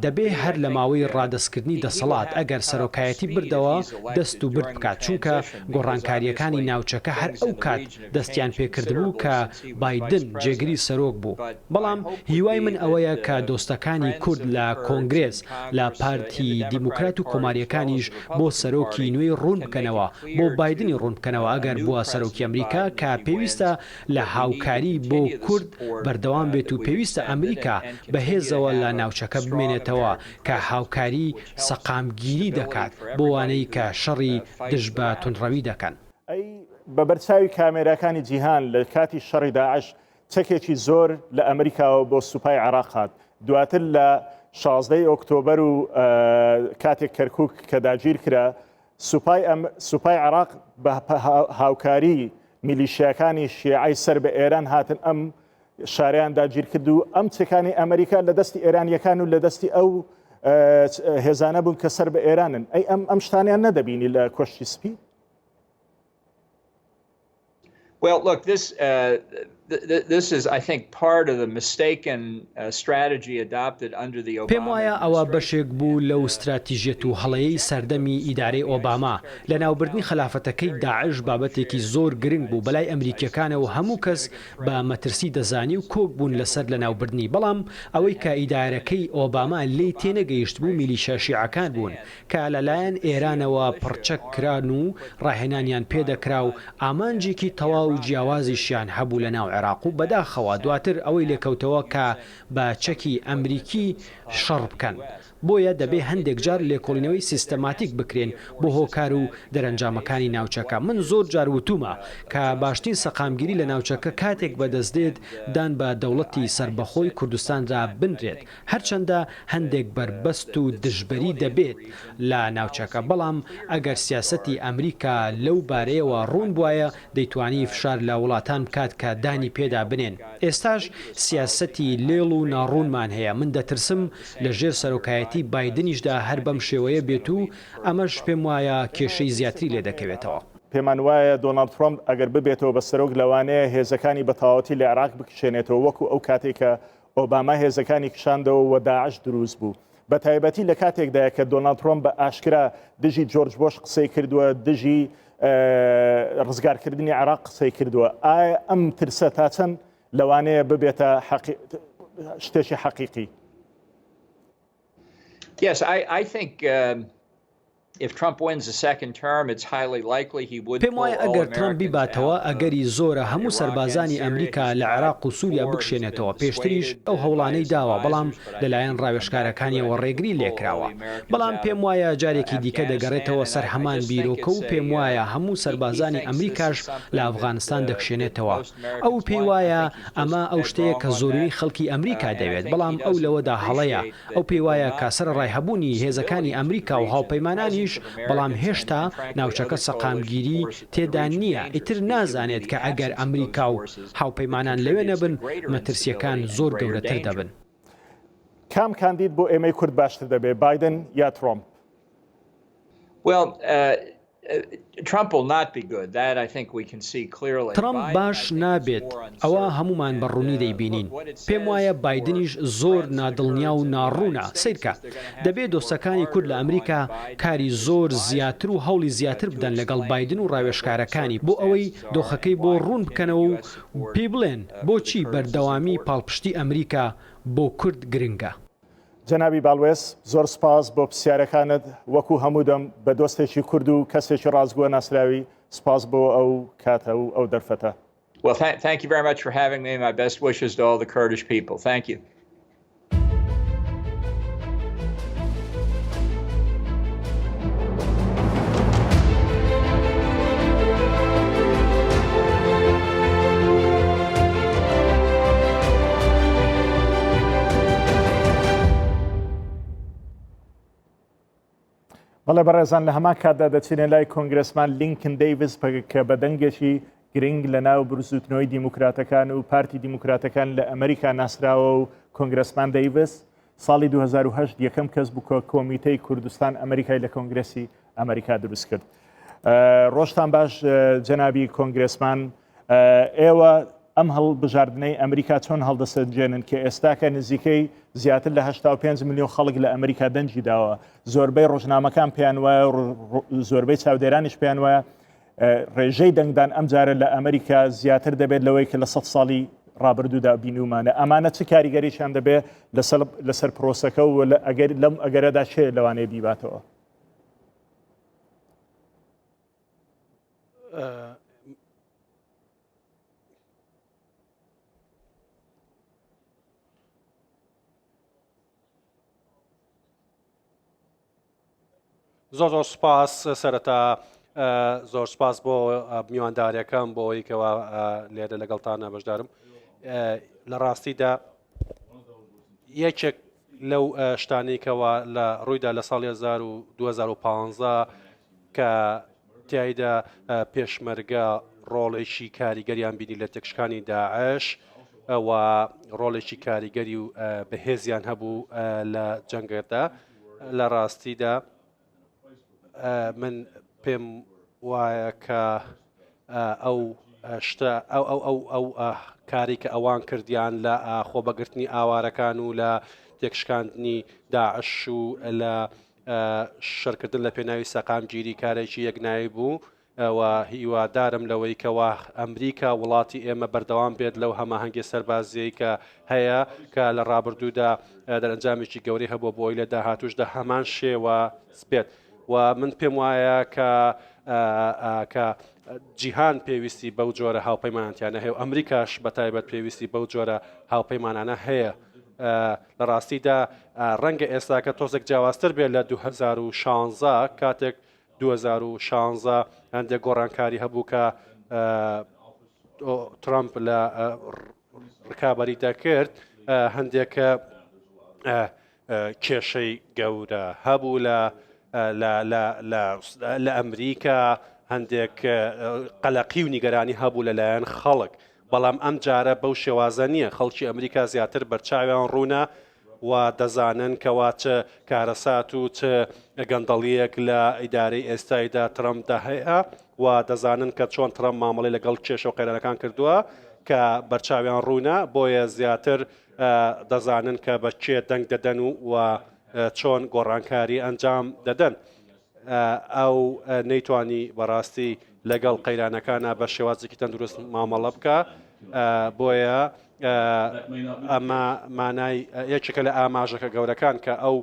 دەبێ هەر لە ماوەی ڕادەستکردنی دەسەڵات ئەگەر سەرۆکایەتی بردەوە دەست و برد بکات، چونکە گۆڕانکاریەکانی ناوچەکە هەر ئەو کات دەستیان پێکردبوو کە بایدن جێگری سەرۆک بوو. بەڵام هیوای من ئەوەیە کە دۆستەکانی کورد لە کۆنگرێس لە پارتی دیموکرات و کۆماریەکانیش بۆ سەرۆکی نوێی ڕوون بکەنەوە، بۆ بایدنی ڕوون بکەنەوە ئەگەر بووە سەرۆکی ئەمریکا کە پێویستە لە هاوکاری بۆ کورد بەردەوام بێت و پێویستە ئەمریکا بەهێزەوە لە ناوچەکە بمێنێتەوە کە هاوکاری سەقامگیری دەکات بۆ وانەی کە شەڕی دژ بە توندڕەوی دەکەن. بە بەرچاوی کامێراکانی جیهان لە کاتی شەڕی داعش چەکێکی زۆر لە ئەمریکاوە بۆ سوپای عێراق هات. دواتر لە 16 ئۆکتۆبەر و کاتێک کەرکووک کە داگیر کرا سوپای عێراق بە هاوکاری میلیشیاکانی شیعی سەر بە ئێران هاتن ئەم شاریان داگیر کرد و ئەم چەکانی ئەمریکا لە دەستی ئێرانیەکان و لە دەستی ئەو هێزانە بوون کە سەر بە ئێرانن. ئەم شتانیان نەدەبینی لە کۆشتی سپی؟ Well, look, this is, I think, part of the mistaken strategy adopted under the Obama پێم وایە ئەوە administration. بەشێک بوو لەو استراتیژیەت و هەڵەیەی سەردەمی ئیدارەی ئۆباما لە ناوبردنی خلافەتەکەی داعش بابەتێکی زۆر گرنگ بوو بەلای ئەمریکیەکانەوە هەموو کەس بە مەترسی دەزانی و کۆک بوون لەسەر لە ناوبردنی بەڵام ئەوەی کە ئیدارەکەی ئۆباما لێی تێنەگەیشت بوو میلیشە شیعەکان بوون کە لەلایەن ئێرانەوە پڕچەک کران و ڕاهێنانیان پێدەکرا و ئامانجێکی تەواو جیاوازیشیان هەبوو لە ناو عێراق و بەداخەوە دواتر ئەوەی لێکەوتەوە کە بە چەکی ئەمریکی شەڕ بکەن بۆیە دەبێ هەندێک جار لێکۆڵینەوەی سیستەماتیک بکرێن بۆ هۆکار و دەرەنجامەکانی ناوچەکە من زۆر جار وتومە کە باشترین سەقامگیری لە ناوچەکە کاتێک بەدەستدێت دان بە دەوڵەتی سربەخۆی کوردستاندا بنرێت هەرچەندە هەندێک بربەست و دژبەری دەبێت لە ناوچەکە بەڵام ئەگەر سیاسەتی ئەمریکا لەو بارەیەوە ڕوون بواە دەیتوانی فشار لە وڵاتان بکات کە دانی پێدا بنێن ئێستاش سیاسەتی لێڵ و ناڕوونمان هەیە من دەترسم لەژێر سەرۆکایەتی بایدنیشدا هەر بەم شێوەیە بێت و ئەمەش پێم وایە کێشەی زیاتری لێ دەکەوێتەوە پێمان وایە دۆناڵد ترۆمپ ئەگەر ببێتەوە بە سەرۆک لەوانەیە هێزەکانی بەتەواوەتی لە عێراق بکشێنێتەوە وەکو ئەو کاتێکە ئۆباما هێزەکانی کشاندەوە و داعش دروست بوو بە تایبەتی لە کاتێکدایە کە دۆناڵد ترۆمپ بە ئاشکرا دژی جۆرج بۆش قسەی کردووە دژی ڕزگارکردنی عێراق قسەی کردووە ئایا ئەم ترسە تا چەند لەوانەیە ببێتە شتێکی حەقیقی Yes, I think if Trump wins a second term, it's highly likely he would پێم pull وایە all ئەگەر ترامپ Americans بیباتەوە out of ئەگەری زۆرە هەموو سەربازانی ئەمریکا لە عێراق و سووریا بکشێنێتەوە پێشتریش ئەو هەوڵانەی داوە بەڵام لەلایەن ڕاوێژکارەکانیەوە ڕێگری لێکراوە بەڵام پێم وایە جارێکی دیکە دەگەڕێتەوە سەر هەمان بیرۆکە و پێم وایە هەموو سەربازانی ئەمریکاش لە ئەفغانستان دەکشێنێتەوە ئەو پێی وایە ئەمە ئەو شتەیە کە زۆربەی خەڵکی ئەمریکا دەوێت بەڵام ئەو لەوەدا هەڵەیە ئەو پێی وایە کاسەر ڕایهەبوونی هێزەکانی ئەمریکا و هاوپەیمانانیش بەڵام هێشتا ناوچەکە سەقامگیری تێدا نییە ئیتر نازانێت کە ئەگەر ئەمریکا و هاوپەیمانان لەوێ نەبن مەترسیەکان زۆر گەورەتر دەبن کام کاندید بۆ ئێمەی کورد باشتر دەبێت بایدن یا ترۆمپ Trump will not be good. That I think we can see clearly. ترامپ باش نابێت ئەوە هەمومان بەڕوونی دەیبینین پێم وایە بایدنیش زۆر نادڵنیا و ناڕوونە سیرکە دەبێت دۆستەکانی کورد لە ئەمریکا کاری زۆر زیاتر و هەوڵی زیاتر بدەن لەگەڵ بایدن و ڕاوێژکارەکانی بۆ ئەوەی دۆخەکەی بۆ ڕوون بکەنەوە و پێی بڵێن بۆچی بەردەوامی پاڵپشتی ئەمریکا بۆ کورد گرنگە جەنابی باڵوێز زۆر سپاس بۆ پرسیارەکانت وەکو هەموو دەم بە دۆستێکی کورد و کەسێکی ڕازگووە ناسراوی سپاس بۆ ئەو کاتە و ئەو دەرفەتە. Well, thank you very much for having me. My best wishes to all the Kurdish people. Thank you. بەڵێ بەڕێزان لە هەمان کاتدا دەچینە لای کۆنگرسمان لینکن دەیڤس کە بە دەنگێکی گرنگ لە ناو بروزوتنەوەی دیموکراتەکان و پارتی دیموکراتەکان لە ئەمریکا ناسراوە و کۆنگرسمان دەیڤس ساڵی 2010 یەکەم کەس بوو کە کۆمیتەی کوردستان ئەمریکای لە کۆنگرسی ئەمریکا دروست کرد. ڕۆژتان باش جەنابی کۆنگرسمان ئێوە ئەم هەڵبژاردنەی ئەمریکا چۆن هەڵدەسەنجێنن کە ئێستاکە نزیکەی زیاتر لە 85 میلیۆن خەڵک لە ئەمریکا دەنجی داوە زۆربەی ڕۆژنامەکان پێیان وایە زۆربەی چاودێرانیش پێیان وایە ڕێژەی دەنگدان ئەم جارە لە ئەمریکا زیاتر دەبێت لەوەی کە لە 100 ساڵی ڕابردوودا بینومانە ئەمانە چه کاریگەریشان دەبێت لەسەر پرۆسەکە و لەم ئەگەرەدا چێ لەوانەیە بیباتەوە زۆر سپاس سەرەتا زۆر سپاس بۆ میوانداریەکەم بۆ ئەوەی کەەوە لێرە لەگەڵتانە بەشدارم لە ڕاستیدا یەکێک لەو شتانێکەوە لە ڕوویدا لە ساڵی 2015 کە تایدا پێشمەرگە ڕۆڵێکی کاریگەریان بینی لە تێکشکانی داعش و ڕۆڵێکی کاریگەری و بەهێزیان هەبوو لە جەنگەدا لە ڕاستیدا من پێم وایە کە ئەو شتە ئەو کاری کە ئەوان کردیان لە خۆبەگرتنی ئاوارەکان و لە تێکشکاندنی داعش و لە شەرکردن لە پێناوی سەقام گیری کارێکی یەکنایی بوو و هیوادارم لەوەی کەوا ئەمریکا وڵاتی ئێمە بەردەوام بێت لەو هەماهەنگی سەربازیەی کە هەیە کە لە ڕابردوودا دەرەنجامێکی گەوری هەبوو بۆی لە داهاتوشدا هەمان شێوە سپێت و من پێم وایە کە جیهان پێویستی بەو جۆرە هاوپەیمانەتیانە هەیە و ئەمریکاش بەتایبەت پێویستی بەو جۆرە هاوپەیمانانە هەیە لە ڕاستیدا ڕەنگە ئێستاکە تۆزێک جیاوازتر بێت لە 2016 کاتێک 2016 هەندێک گۆڕانکاری هەبوو کە ترامپ لە ڕکابەریدا کرد هەندێکە کێشەی گەورە هەبوو لە ئەمریکا هەندێک قەلەقی و نیگەرانی هەبوو لەلایەن خەڵک بەڵام ئەم جارە بەو شێوازە نییە خەڵکی ئەمریکا زیاتر بەرچاویان ڕوونە و دەزانن کەوا چ کارەسات و چ گەندەڵیەک لە ئیدارەی ئێستایدا ترەمپدا هەیە و دەزانن کە چۆن ترەمپ مامەڵی لەگەڵ کێشە و قەیرانەکان کردووە کە بەرچاویان ڕوونە بۆیە زیاتر دەزانن کە بە کێ دەنگ دەدەن و چۆن گۆڕانکاری ئەنجام دەدەن ئەو نەیتوانی بەڕاستی لەگەڵ قەیرانەکانە بە شێوازێکی تەندروست مامەڵە بکە بۆیە ئەمە مانای یەکێکە لە ئاماژەکە گەورەکان کە ئەو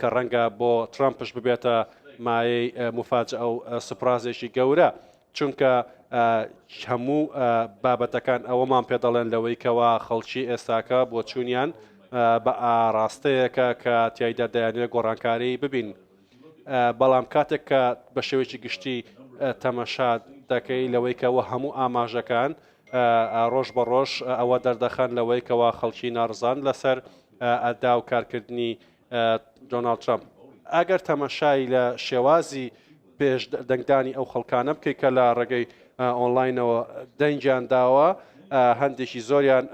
کە ڕەنگە بۆ ترامپش ببێتە مایەی مفاجئە ئەو سپرازێکی گەورە چونکە هەموو بابەتەکان ئەوەمان پێ دەڵێن لەوەی کەوا خەڵکی ئێستاکە بۆ چوونیان بە ئاڕاستەیەکە کە تیایدا دەیانوێت گۆڕانکاری ببین بەڵام کاتێک کە بە شێوەیەکی گشتی تەمەشا دەکەی لەوەی کەەوە هەموو ئاماژەکان ڕۆژ بە ڕۆژ ئەوە دەردەخەن لەوەی کەوا خەڵکی ناڕزان لەسەر ئەدا و کارکردنی دۆناڵد ترامپ ئەگەر تەمەشای لە شێوازی پێش دەنگدانی ئەو خەڵکانە بکەیت کە لە ڕێگەی ئۆنلاینەوە دەنگیان داوە هەندێکی زۆریان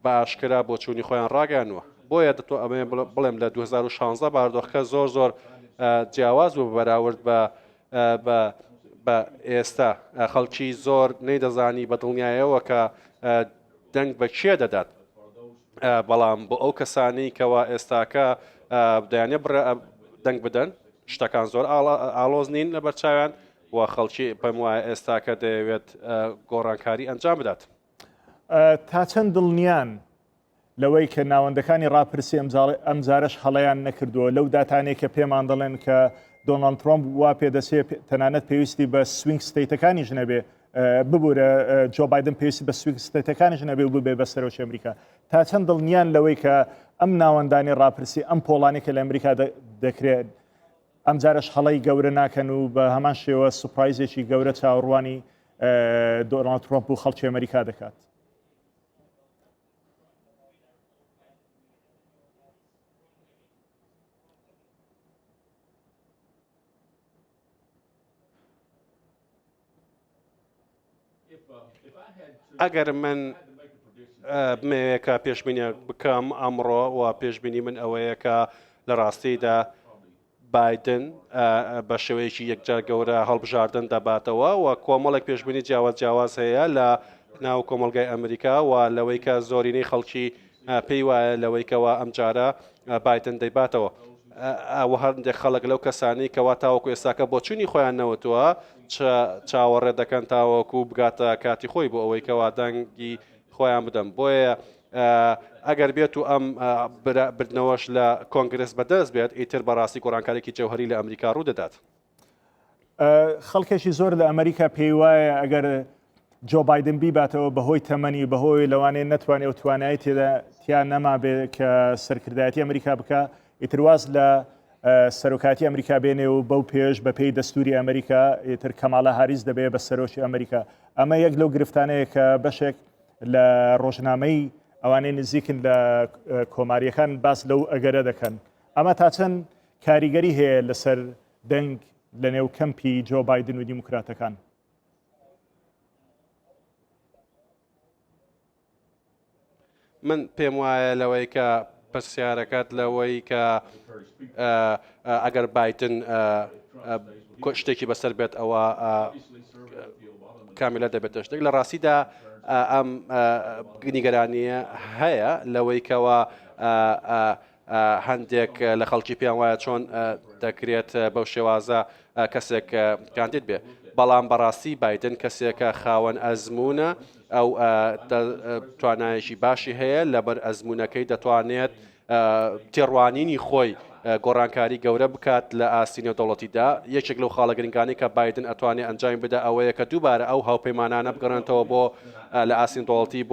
باشکرا بۆ چوونی خۆیان ڕاگەانوە بۆیە دەتوە ئەمە بڵێم لە 2016 باردۆخەکە زۆر جیاواز بوو بەراورد بە ئێستا خەڵکی زۆر نەیدەزانی بە دڵنیایەوە کە دەنگ بە کێ دەدات بەڵام بۆ ئەو کەسانی کەوا ئێستاکە دەیانێ دەنگ بدەن شتەکان زۆر ئالۆز نین لە بەرچاویان و خەڵکی پێم وایە ئێستاکە دەیەوێت گۆڕانکاری ئەنجام بدات تا چەند دڵنیان لەوەی کە ناوەندەکانی ڕاپرسی ئەمجارش هەڵەیان نەکردووە لەو داتانێک کە پێمان دەڵێن کە دۆناڵد ترۆمپ وا پێدەچێت تەنانەت پێویستی بە سوینگ ستەیتەکانیش نەبێ ببوورە جۆ بایدن پێویستی بە سوینگ ستەیتەکانیش نەبێ و ببێ بە سەرۆکی ئەمریکا تا چەند دڵنیان لەوەی کە ئەم ناوەندانی ڕاپرسی ئەم پۆڵانی کە لە ئەمریکا دەکرێت ئەمجارش هەڵەی گەورە ناکەن و بە هەمان شێوە سوپرایزێکی گەورە چاوەڕوانی دۆناڵد ترۆمپ و خەڵکی ئەمریکا دەکات ئەگەر من بمەوەیەکە پێشبینی بکەم ئەمڕۆ و پێشبینی من ئەوەیە کە لە ڕاستیدا بایدن بە شێوەیەکی یەکجار گەورە هەڵبژاردن دەباتەوە و کۆمەڵێک پێشبینی جیاواز هەیە لە ناو کۆمەلگای ئەمریکا و لەوەی کە زۆرینەی خەڵکی پێی وایە لەوەیکەوە ئەم جارە بایدن دەیباتەوە ئەوە هەندێک خەڵک لەو کەسانی کەوا تاوەکو ئێستاکە بۆ چوونی خۆیان نەوتووە چاوەڕێ دەکەن تاوەکو بگاتە کاتی خۆی بۆ ئەوەی کەوا دەنگی خۆیان بدەن بۆیە ئەگەر بێت و ئەم بردنەوەش لە کۆنگرس بەدەست بێت ئیتر بەڕاستی گۆڕانکارێکی جەوهری لە ئەمریکا ڕوو دەدات خەڵکێکی زۆر لە ئەمریکا پێی وایە ئەگەر جۆ بایدن بیباتەوە بەهۆی تەمەنی بەهۆی لەوانەیە نەتوانێت و توانایی تیان نەما بێ کە سەرکردایەتی ئەمریکا بکە ئیترواز لە سەرۆکاتی ئەمریکا بێنێ و بەو پێش بە پێی دەستوری ئەمریکا ئیتر کەماڵە هاریس دەبێت بە سەرۆکی ئەمریکا ئەمە یەک لەو گرفتانەیە کە بەشێک لە ڕۆژنامەی ئەوانەی نزیکن لە کۆماریەکان باس لەو ئەگەرە دەکەن ئەمە تا چەند کاریگەری هەیە لەسەر دەنگ لە نێو کەمپی جۆ بایدن و دیموکراتەکان من پێم وایە لەوەی کە پرسیارەکەت لەوەی کە ئەگەر بایدن شتێکی بەسەر بێت ئەوە کاملە دەبێتە شتێک لە ڕاستیدا ئەم نیگەرانیە هەیە لەوەی کەەوە هەندێک لە خەڵکی پێیان وایە چۆن دەکرێت بەو شێوازە کەسێک کاندید بێ بەڵام بەڕاستی بایدن کەسێکە خاوەن ئەزمونە ئەو توانایەکی باشی هەیە لەبەر ئەزمونونەکەی دەتوانێت تێڕوانینی خۆی گۆڕانکاری گەورە بکات لە ئاستینە دەوڵەتیدا یەکێک لەو خاڵە گرنگانی کە بایدن ئەتوانێت ئەنجام بدە ئەوەیە کە دووبارە ئەو هاوپەیمانانە بگەڕێنەوە بۆ لە ئاستین دەوڵەتی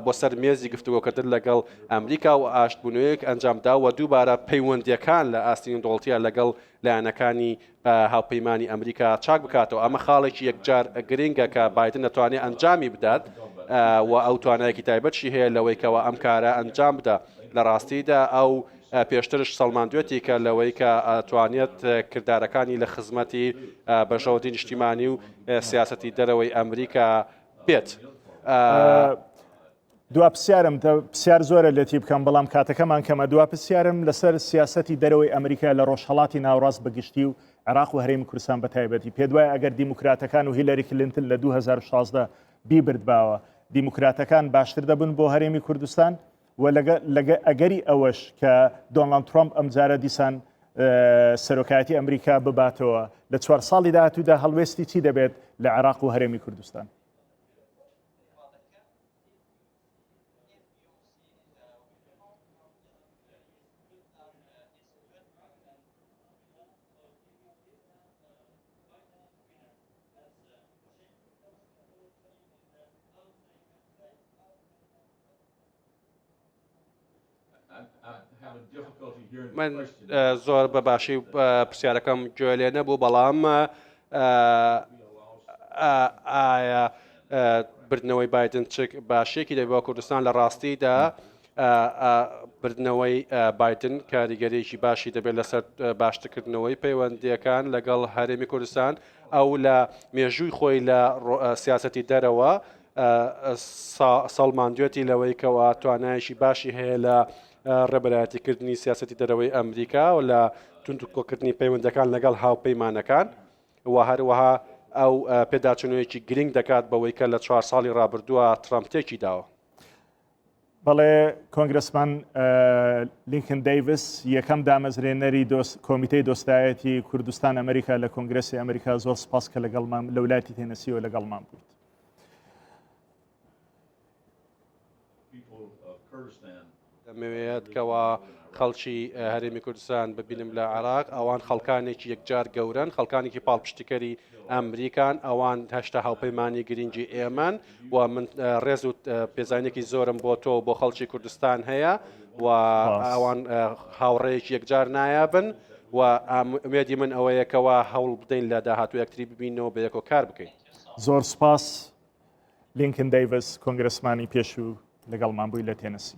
بۆ سەر مێزی گفتوگۆکردن لەگەڵ ئەمریکا و ئاشتبوونەوەیەک ئەنجامدا و دووبارە پەیوەندیەکان لە ئاستین دەوڵەتیە لەگەڵ لایەنەکانی هاوپەیمانی ئەمریکا چاک بکاتەوە ئەمە خاڵێکی یەکجار گرنگە کە بایدن ئەتوانێت ئەنجامی بدات و ئەو توانایەکی تایبەتشی هەیە لەوەی کەەوە ئەم کارە ئەنجام بدە لە ڕاستیدا ئەو پێشترش سەڵماندوێتی کە لەوەی کە ئەتوانێت کردارەکانی لە خزمەتی بەژەوتی نیشتیمانی و سیاسەتی دەرەوەی ئەمریکا بێت. دوا پرسیارم پرسیار زۆرە لەتی بکەم بەڵام کاتەکەمان کەمە دوا پرسیارم لەسەر سیاسەتی دەرەوەی ئەمریکا لە ڕۆژهەڵاتی ناوڕاست بەگشتی و عێراق و هەرێمی کوردستان بە تایبەتی پێ دوایە ئەگەر دیموکراتەکان و هیلاری کلینتن لە 2016 بیبردباوە دیموکراتەکان باشتر دەبن بۆ هەرێمی کوردستان و ئەگەری ئەوەش کە دۆناڵد ترۆمپ ئەمجارە دیسان سەرۆکایەتی ئەمریکا بباتەوە لە 4 ساڵی داهاتوودا هەڵوێستی چی دەبێت لە عێراق و هەرێمی کوردستان؟ من زۆر بە باشی پرسیارەکەم گوێ لێ نەبوو بەڵام ئایا بردنەوەی بایدن باشێکی دەبێت کوردستان لە ڕاستیدا بردنەوەی بایدن کاریگەریەکی باشی دەبێت لەسەر باشترکردنەوەی پەیوەندیەکان لەگەڵ هەرێمی کوردستان ئەو لە مێژووی خۆی لە سیاسەتی دەرەوە ساڵماندوێتی لەوەی کەەوە توانایشی باشی هەیە لە ڕێبەرایەتیکردنی سیاسەتی دەرەوەی ئەمریکا و لە توندکۆکردنی پەیوەندەکان لەگەڵ هاوپەیمانەکان و هەروەها ئەو پێداچوونەوەیەکی گرنگ دەکات بەوەی کە لە 4 ساڵی ڕابردووە ترامپتێکی داوە. بەڵێ کۆنگرسمان لینکن دەیڤس یەکەم دامەزرێنەری کۆمیتەی دۆستایەتی کوردستان ئەمریکا لە کۆنگرسی ئەمریکا زۆر سپاس کە لەگەڵمان لە ولاتی تێنەسیەوە لەگەڵمان بوویت. دەمەوێت کەەوە خەڵکی هەرێمی کوردستان ببینم لە عێراق ئەوان خەڵکانێکی یەکجار گەورن خەڵکانێکی پاڵپشتیکەری ئەمریکان ئەوان هەشتا هاوپەیمانی گرنگی ئێمەن و من ڕێز و پێزانێکی زۆرم بۆ تۆ بۆ خەڵکی کوردستان هەیە و ئەوان هاوڕێیەکی یەکجار نایابن و ئومێدی من ئەوەیەکەوە هەوڵ بدەین لە داهاتوو یەکتری ببینەوە بە یەکۆ کار بکەین. زۆر سپاس لینکن دەیڤس کۆنگرسمانی پێشوو لەگەڵمان بووی لە تێنەسی.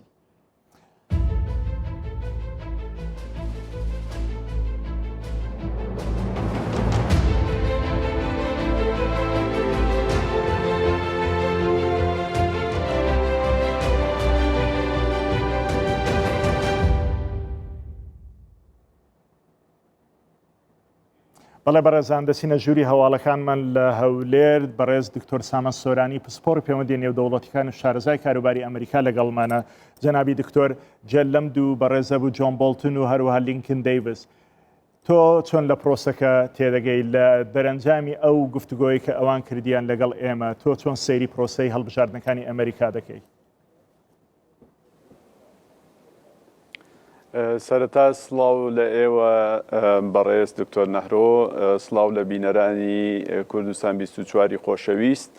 بەڵێ بەڕێزان دەچینە ژووری هەواڵەکانمان لە هەولێر بەڕێز دکتۆر سامان سۆرانی پسپۆڕ پەیوەندی نێودەوڵەتیەکان و شارەزای کاروباری ئەمریکا لەگەڵمانە جەنابی دکتۆر جەلەم دوو بەڕێزە بوو جۆن بۆڵتن و هەروەها لینکن دەیڤس تۆ چۆن لە پرۆسەکە تێدەگەی لە دەرەنجامی ئەو گفتوگۆیی کە ئەوان کردیان لەگەڵ ئێمە تۆ چۆن سەیری پرۆسەی هەڵبژاردنەکانی ئەمریکا دەکەی؟ سەرەتا سڵاو لە ئێوە بەڕێز دکتۆر نەهرۆ سڵاو لە بینەرانی کوردستان 24 خۆشەویست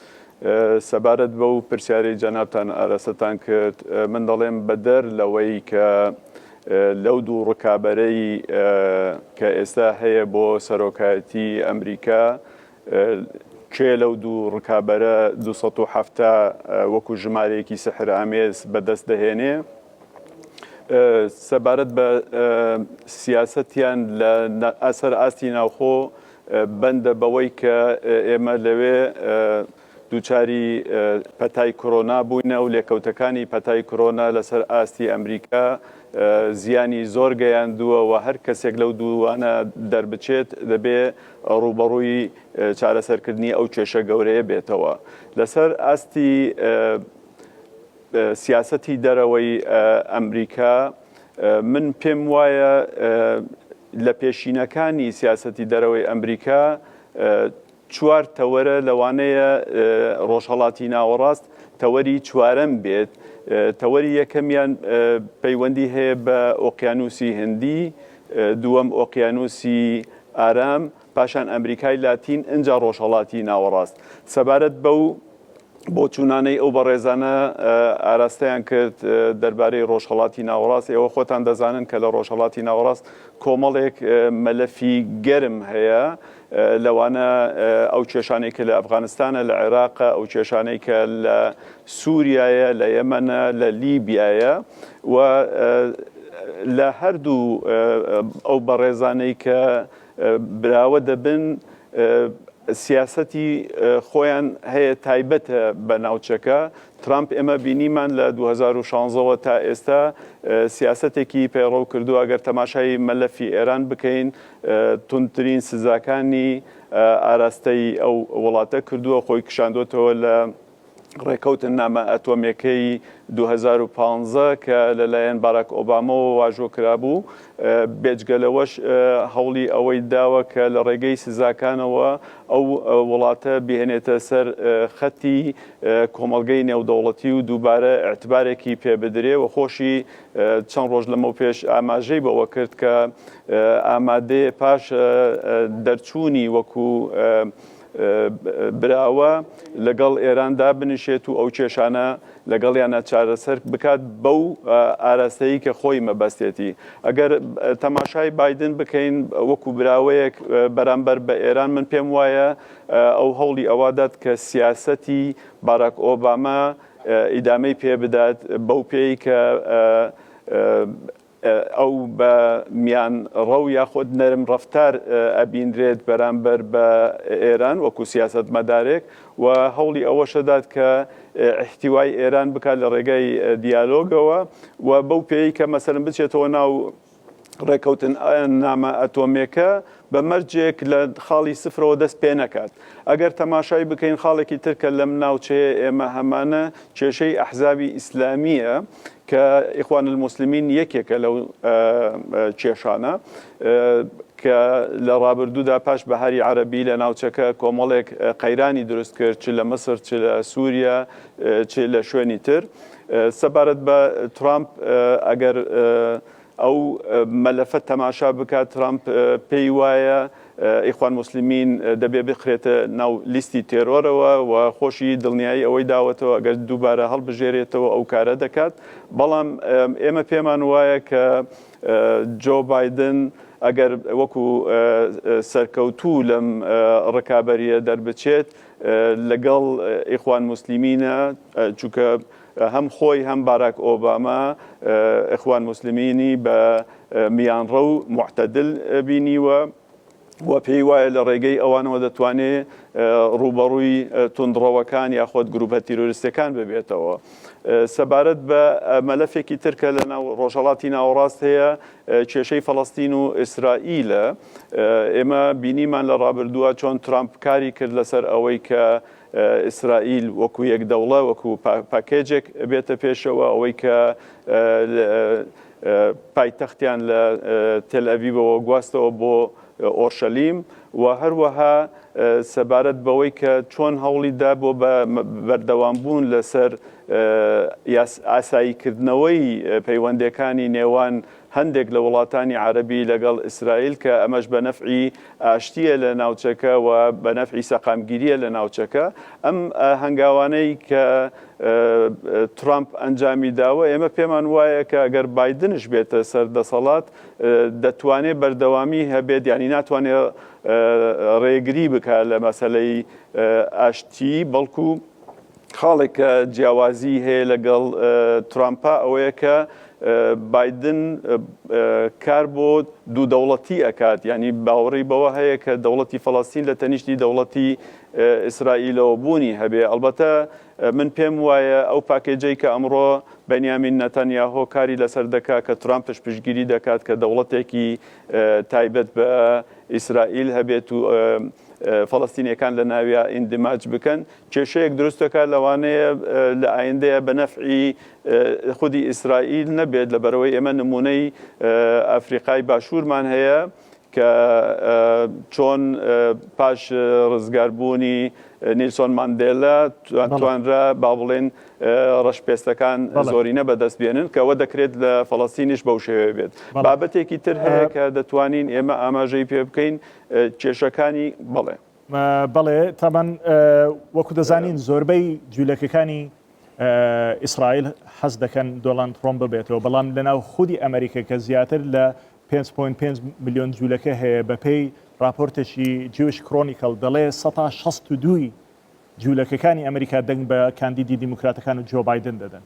سەبارەت بە و پرسیارەی جەنابتان ئارەسەتان کرد من دەڵێم بەدەر لەوەی کە لەو دوو ڕکابەرەی کە ئێستا هەیە بۆ سەرۆکایەتی ئەمریکا کێ لەو دوو ڕکابەرە 270 وەکو ژمارەیەکی سەحرئامێز بەدەست دەهێنێ سەبارەت بە سیاسەتیان لە ئەسەر ئاستی ناوخۆ بەندە بەوەی کە ئێمە لەوێ دووچاری پەتای کۆرۆنا بووینە و لێکەوتەکانی پەتای کۆرۆنا لەسەر ئاستی ئەمریکا زیانی زۆر گەیاندووە و هەر کەسێک لەو دووانە دەربچێت دەبێ ڕوبەڕووی چارەسەرکردنی ئەو کێشە گەورەیە بێتەوە. لەسەر ئاستی سیاسەتی دەرەوەی ئەمریکا من پێم وایە لە پێشینەکانی سیاسەتی دەرەوەی ئەمریکا 4 تەوەرە لەوانەیە ڕۆژهەڵاتی ناوەڕاست تەوەری 4ەم بێت. تەوەری یەکەمیان پەیوەندی هەیە بە ئۆقیانوسی هندی، دووەم ئۆقیانوسی ئارام، پاشان ئەمریکای لاتین، ئەنجا ڕۆژهەڵاتی ناوەڕاست. سەبارەت بەو بۆ چوونانەی ئەو بەڕێزانە ئاراستەیان کرد دەربارەی ڕۆژهەڵاتی ناوەڕاست. ئێوە خۆتان دەزانن کە لە ڕۆژهەڵاتی ناوەڕاست کۆمەڵێک مەلەفی گەرم هەیە، لەوانە ئەو کێشانەی کە لە ئەفغانستانە، لە عێراقە، ئەو کێشانەی کە لە سووریایە، لە یەمەنە، لە لیبیایە و لە هەردوو ئەو بەڕێزانەی کە براوە دەبن سیاسەتی خۆیان هەیە تایبەتە بە ناوچەکە. ترامپ ئێمە بینیمان لە 2016ەوە تا ئێستا سیاسەتێکی پەیڕەو کردو. ئەگەر تەماشای مەلەفی ئێران بکەین، توندترین سزاکانی ئاراستەی ئەو وڵاتە کردووە، خۆی کشاندۆتەوە لە ڕێکەوتن نامە ئەتۆمیەکەی 2015 کە لەلایەن باراک ئۆبامەوە واژۆ کرابوو. بێجگەلەوەش هەوڵی ئەوەی داوە کە لە ڕێگەی سزاکانەوە ئەو وڵاتە بهێنێتە سەر خەتی کۆمەڵگەی نێودەوڵەتی و دووبارە ئەعتبارێکی پێ بدرێ و خۆشی چەند ڕۆژ لەمەو پێش ئاماژەی بەوە کرد کە ئامادەیە پاش دەرچوونی وەکو براوە لەگەڵ ئێراندا بنشێت و ئەو کێشانە لەگەڵیانە چارەسەر بکات بەو ئاراستەیی کە خۆی مەبەستێتی. ئەگەر تەماشای بایدن بکەین وەکو براوەیەک بەرامبەر بە ئێران، من پێم وایە ئەو هەوڵی ئەوادات کە سیاسەتی باراک ئۆباما ئیدامەی پێ بدات بەو پێی کە ئەو بە میان ڕەو یاخود نەرم ڕەفتار ئەبیندرێت بەرامبەر بە ئێران وەکو سیاست مەدارێک و هەوڵی ئەوەشەدات کە احتیوای ئێران بکات لە ڕێگەی دیالۆگەوە و بەو پێی کە مەسەرن بچێتەوە ناو ڕێکەوتن نامە ئەتۆمیەکە بە مەرجێک لە خاڵی سفرەوە دەست پێ نەکات. ئەگەر تەماشای بکەین خاڵێکی ترکە لەم ناوچەیە ئێمە هەمانە کێشەی ئەحزابی ئیسلامیە کە ئیخوان المسلمین یەکێکە لەو کێشانە کە لە ڕابردوودا پاش بەهاری عەرەبی لە ناوچەکە کۆمەڵێک قەیرانی دروست کرد، چ لە مەسر، چ لە سووریا، چ لە شوێنی تر. سەبارەت بە ترامپ ئەگەر ئەو مەلەفەت تەماشا بکات، ترامپ پێی وایە ئیخوان مسلمین دەبێ بخرێتە ناو لیستی تێرۆرەوە و خۆشی دڵنیایی ئەوەی داوەتەوە ئەگەر دووبارە هەڵبژێرێتەوە ئەو کارە دەکات. بەڵام ئێمە پێمان وایە کە جۆ بایدن ئەگەر وەکو سەرکەوتوو لەم ڕکابەریە دەربچێت لەگەڵ ئیخوان مسلمینە، چونکە هەم خۆی هەم باراک ئۆباما ئیخوان مسلمینی بە میانڕە و معتەدل بینیوە و پێی وایە لە ڕێگەی ئەوانەوە دەتوانێت ڕوبەڕووی توندڕەوەکان یاخۆت گروپە تیرۆریستەکان ببێتەوە. سەبارەت بە مەلەفێکی ترکە لە ناو ڕۆژهەڵاتی ناوەڕاست هەیە، کێشەی فەڵەستین و ئیسرائیلە. ئێمە بینیمان لە ڕابردووە چۆن ترامپ کاری کرد لەسەر ئەوەی کە ئیسرائیل وەکو یەک دەوڵە وەکو پاکێجێک بێتە پێشەوە، ئەوەی کە پایتەختیان لە تێل ئەڤیڤەوە گواستەوە بۆ ئۆرشەلیم و هەروەها سەبارەت بەوەی کە چۆن هەوڵیدا بۆ بە بەردەوامبوون لەسەر ئاساییکردنەوەی پەیوەندەکانی نێوان هەندێک لە وڵاتانی عەرەبی لەگەڵ ئیسرائیل کە ئەمەش بە نەفعی ئاشتیە لە ناوچەکە و بە نەفعی سەقامگیریە لە ناوچەکە. ئەم هەنگاوانەی کە ترامپ ئەنجامی داوە ئێمە پێمان وایە کە ئەگەر بایدنش بێتە سەردەسەڵات دەتوانێت بەردەوامی هەبێت، ینی ناتوانێت ڕێگری بکات لە مەسەلەی ئاشتی، بەڵکو خاڵێکە جیاوازی هەیە لەگەڵ ترامپا ئەوەیە کە بایدن کار بۆ دوو دەوڵەتی ئەکات، ینی باوەڕی بەوە هەیە کە دەوڵەتی فەڵەستین لە تەنیشتی دەوڵەتی ئیسرائیلەوە بوونی هەبێ. ئەلبەتە من پێم وایە ئەو پاکێجەی کە ئەمڕۆ بەنیامین نەتەنیاهۆ کاری لەسەر دەکات کە ترامپش پشتگیری دەکات کە دەوڵەتێکی تایبەت بە ئیسرائیل هەبێت و فەڵەستینیەکان لە ناویە ئیندماج بکەن، کێشەیەک دروستەکە لەوانەیە لە ئایندەیە بە نەفعی خودی ئیسرائیل نەبێت، لەبەرەوەی ئێمە نمونەی ئەفریقای باشوورمان هەیە کە چۆن پاش ڕزگاربوونی نیلسۆن ماندێلا توانرا با بڵێن ڕەشپێستەکان زۆرینە بەدەست بێنن کەەوە دەکرێت لە فەڵەستینیش بەو شێوێ بێت. بابەتێکی تر هەیە کە دەتوانین ئێمە ئاماژەی پێ بکەین کێشەکانی بەڵێ تامان وەکو دەزانین زۆربەی جوولەکەەکانی ئیسرائیل حەز دەکەن دۆڵاند ترۆمپ ببێتەوە، بەڵام لەناو خودی ئەمریکا کە زیاتر لە 5.5 میلیۆن جوولەکە هەیە بەپێی راپۆرتێکی جوش کرۆنیکل دەڵێ 162 جوولەکەەکانی ئەمریکا دەنگ بە کاندیدی دیموکراتەکان و جۆ بایدن دەدەن.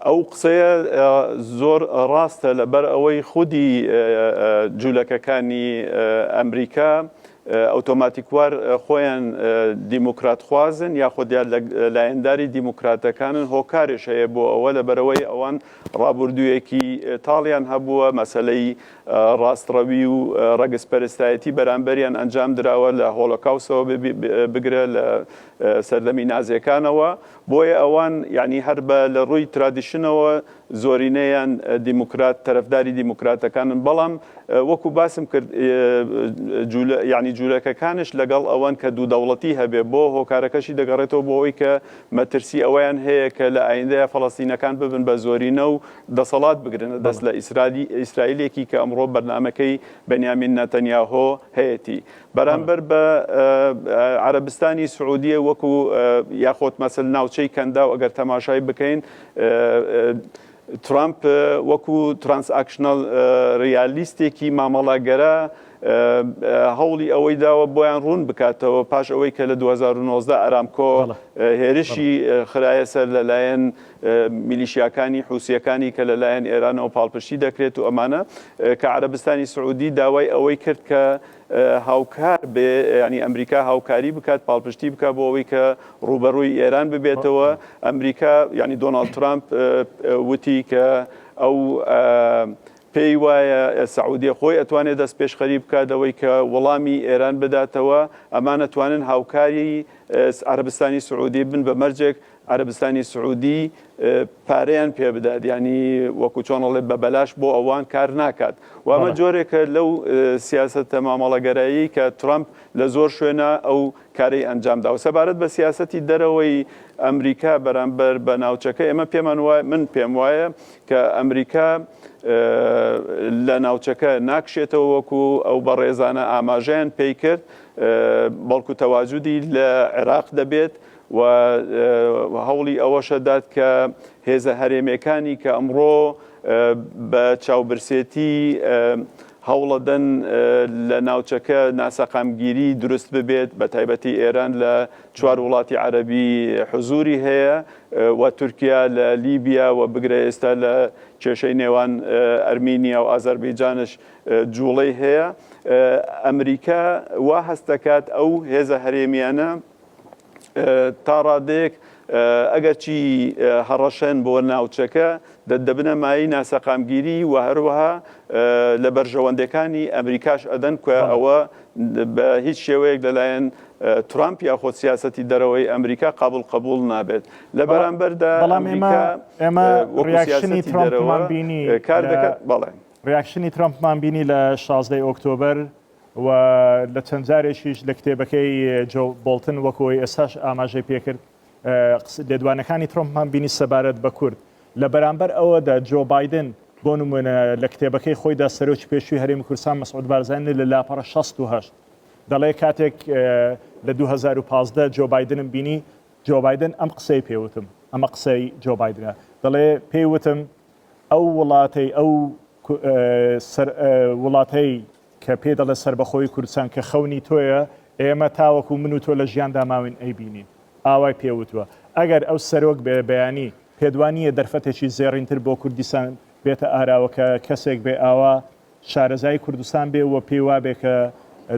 ئەو قسەیە زۆر ڕاستە لەبەر ئەوەی خودی جوولەکەەکانی ئەمریکا ئۆتۆماتیکوار خۆیان دیموکرات خوازن یاخودیان لایەنداری دیموکراتەکانن هۆکارش هەیە بۆ ئەوە لەبەرەوەی ئەوان ڕابردوویەکی تاڵیان هەبووە مەسەلەی ڕاستڕەوی و ڕەگەزپەرستایەتی بەرامبەریان ئەنجام دراوە لە هۆلۆکاوسەوە بگرە لە سەردەمی نازیەکانەوە، بۆیە ئەوان یعنی هەر بە لە ڕووی ترادیشنەوە زۆرینەیان دیموکرات تەرەفداری دیموکراتەکانن، بەڵام وەکو باسم کرد یعنی جوولەکەکانش لەگەڵ ئەوان کە دوو دەوڵەتی هەبێ بۆ هۆکارەکەشی دەگەڕێتەوە بۆ ئەوەی کە مەترسی ئەویان هەیە کە لە ئایندەیە فەڵەستینەکان ببن بە زۆرینە و دەسەڵات بگرنە دەست لە ئیسرائیلێکی کە ئەمڕۆ بەرنامەکەی بەنیامین نەتەنیاهۆ هەیەی. بەرامبەر بە عەرەبستانی سعودیە وەکو یاخۆت مەسەل ناوچەی کەندا و ئەگەر تەماشای بکەین ترامپ وەکو ترانسئاکشنەڵ ڕیالیستێکی مامەڵەگەرە هەوڵی ئەوەی داوە بۆیان ڕوون بکاتەوە پاش ئەوەی کە لە 2019 ئارامکۆ هێرشی خرایە سەر لەلایەن میلیشیاکانی حوسیەکانی کە لەلایەن ئێرانەوە پاڵپشتی دەکرێت و ئەمانە کە عەرەبستانی سعودی داوای ئەوەی کرد کە هاوکار بێ ینی ئەمریکا هاوکاری بکات پاڵپشتی بکە بۆ ئەوەی کە ڕوبەڕووی ئێران ببێتەوە. ئەمریکا ینی دۆناڵد ترامپ وتی کە ئەو پێی وایە سعودیە خۆی ئەتوانێت دەست پێشخەری بکاتەوەی کە وەڵامی ئێران بداتەوە، ئەمان ئەتوانن هاوکاری عەرەبستانی سعودی بن بە مەرجێک عەرەبستانی سعودی پارەیان پێ بدات، ینی وەکو چۆنەڵێ بە بەلاش بۆ ئەوان کار ناکات. وامە جۆرێکە لەو سیاسەتە مامەڵەگەرایی کە ترامپ لە زۆر شوێنە ئەو کارەی ئەنجامدا و سەبارەت بە سیاسەتی دەرەوەی ئەمریکا بەرامبەر بە ناوچەکە ئێمە من پێم وایە کە ئەمریکا لە ناوچەکە ناکشێتەوە وەکو ئەو بەڕێزانە ئاماژەیان پێی کرد، بەڵکو تەواجودی لە عێراق دەبێت و هەوڵی ئەوەشەدات کە هێزە هەرێمەکانی کە ئەمڕۆ بە چاوبرسێتی هەوڵەدەن لە ناوچەکە ناسەقامگیری دروست ببێت بە تایبەتی ئێران لە 4 وڵاتی عەرەبی حزوری هەیە و تورکیا لە لیبیا و بگرە ئێستا لە کێشەی نێوان ئەرمینیا و ئازەربەیجانش جوڵەی هەیە. ئەمریکا وا هەست دەکات ئەو هێزە هەرێمیانە تا ڕادێک ئەگەرچی هەڕەشەن بۆ ناوچەکە دەبنە مای ناسەقامگیری و هەروەها لە بەرژەوەندەکانی ئەمریکاش ئەدەن کە ئەوە بە هیچ شێوەیەک لەلایەن ترامپ یاخۆ سیاسەتی دەرەوەی ئەمریکا قبول نابێت. لە بەرامبەردا ئێمە ڕیاکشنی ترامپمان بینی کار دەکات. بەڵێ ڕیاکشنی ترامپمان بینی لە 16 ئۆکتۆبەر و لە چەند جارێکیش لە کتێبەکەی جۆ بۆڵتن وەکەوەی ئێستاش ئاماژەی پێکرد لێدوانەکانی ترامپمان بینی سەبارەت بە کورد. لە بەرامبەر ئەوەدا جۆ بایدن بۆ نمونە لە کتێبەکەی خۆیدا سەرۆکی پێشووی هەرێمی کوردستان مەسعود بارزانی لە لاپەڕە 68 دەڵێ کاتێک لە 2015 جۆ بایدنم بینی جۆ بایدن ئەم قسەی پێوتم، ئەمە قسەی جۆ بایدنە، دەڵێ پێیوتم ئەو وڵاتەی ئەو وڵاتەی کە پێ دەڵێ سربەخۆی کوردستان کە خەونی تۆیە ئێمە تاوەکو من و تۆ لە ژیاندا ماوین ئەیبینین. ئاوای پێوتوە ئەگەر ئەو سەرۆک بێ بەیانی پێدوانیە دەرفەتێکی زێڕینتر بۆ کوردستان بێتە ئاراوە کە کەسێک بێ ئاوا شارەزای کوردستان بێ و پێی وابێ کە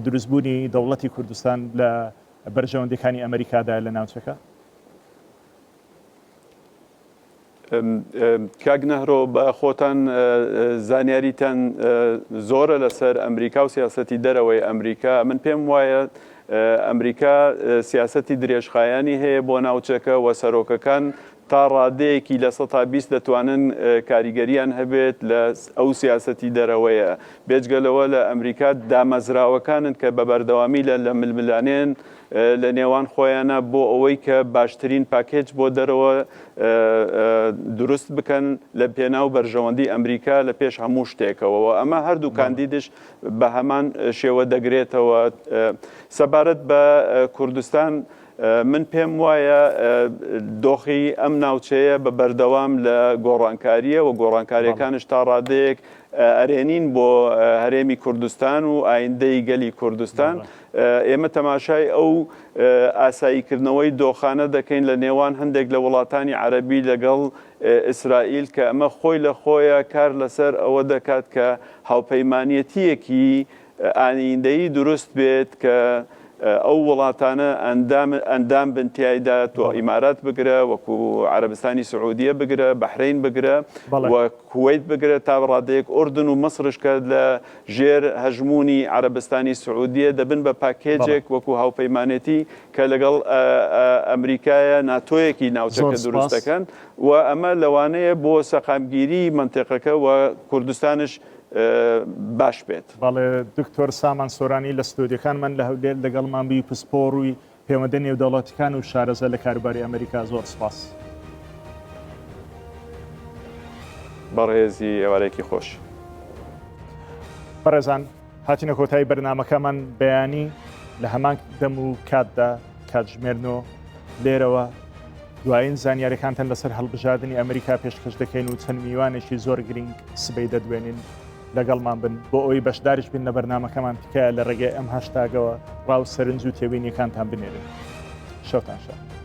دروستبوونی دەوڵەتی کوردستان لە بەرژەوەندەکانی ئەمریکادا لە ناوچەکە؟ کاک نەهرۆ بە خۆتان زانیاریتان زۆرە لەسەر ئەمریکا و سیاسەتی دەرەوەی ئەمریکا. من پێم وایە ئەمریکا سیاسەتی درێژخایانی هەیە بۆ ناوچەکە و سەرۆکەکان تا ڕادەیەکی لە 120 دەتوانن کاریگەریان هەبێت لە ئەو سیاسەتی دەرەوەیە. بێجگەلەوە لە ئەمریکا دامەزراوەکانن کە بە بەردەوامی لە ململانێن لە نێوان خۆیانە بۆ ئەوەی کە باشترین پاکێج بۆ دەرەوە دروست بکەن لە پێناو بەرژەوەندی ئەمریکا لە پێش هەموو شتێکەوە. ئەمە هەردوو کاندیدش بە هەمان شێوە دەگرێتەوە. سەبارەت بە کوردستان من پێم وایە دۆخی ئەم ناوچەیە بە بەردەوام لە گۆڕانکاریە و گۆڕانکاریەکانش تا ڕادەیەک ئەرێنین بۆ هەرێمی کوردستان و ئایندەی گەلی کوردستان. ئێمە تەماشای ئەو ئاساییکردنەوەی دۆخانە دەکەین لە نێوان هەندێک لە وڵاتانی عەرەبی لەگەڵ ئیسرائیل کە ئەمە خۆی لە خۆیە کار لەسەر ئەوە دەکات کە هاوپەیمانیەتیەکی ئایندەیی دروست بێت کە ئەو وڵاتانە ئەندام بنتیایدا تۆ ئیمارات بگرە، وەکو عەرەبستانی سعودیە بگرە، بەحرین بگرە و کوێیت بگرە، تا ڕادەیەک ئوردن و مەسرش کە لە ژێر هەژمونی عەرەبستانی سعودیە دەبن بە پاکێجێک وەکو هاوپەیمانێتی کە لەگەڵ ئەمریکایە ناتۆیەکی ناوچەکە دروست دەکەن و ئەمە لەوانەیە بۆ سەقامگیری مەنتیقەکە و کوردستانش باش بێت. بەڵێ دکتۆر سامان سۆرانی لە ستۆدیەکانمان لە هەولێر لەگەڵمان بووی پسپۆڕ و پەیوەندی نێودەوڵەتیەکان و شارەزە لە کاروباری ئەمریکا. زۆر سپاس. بەڕێزی ئێوارێکی خۆش. بەڕێزان، هاتینە کۆتایی بەرنامەکەمان بەیانی لە هەمان دەم و کاتدا کاتژمێرنەوە لێرەوە دوایین زانیاریەکانتان لەسەر هەڵبژاردننی ئەمریکا پێشکەش دەکەین و چەند میوانێکی زۆر گرنگ سبەی دەدوێنین. لەگەڵمان بن بۆ ئەوی بەشداریش بین لە بەرنامەکەمان تکایە لە ڕێگەی ئەم هاشتاگەوە ڕاو سەرنج و تێبینیەکانتان بنێرن. شەوتان شەد.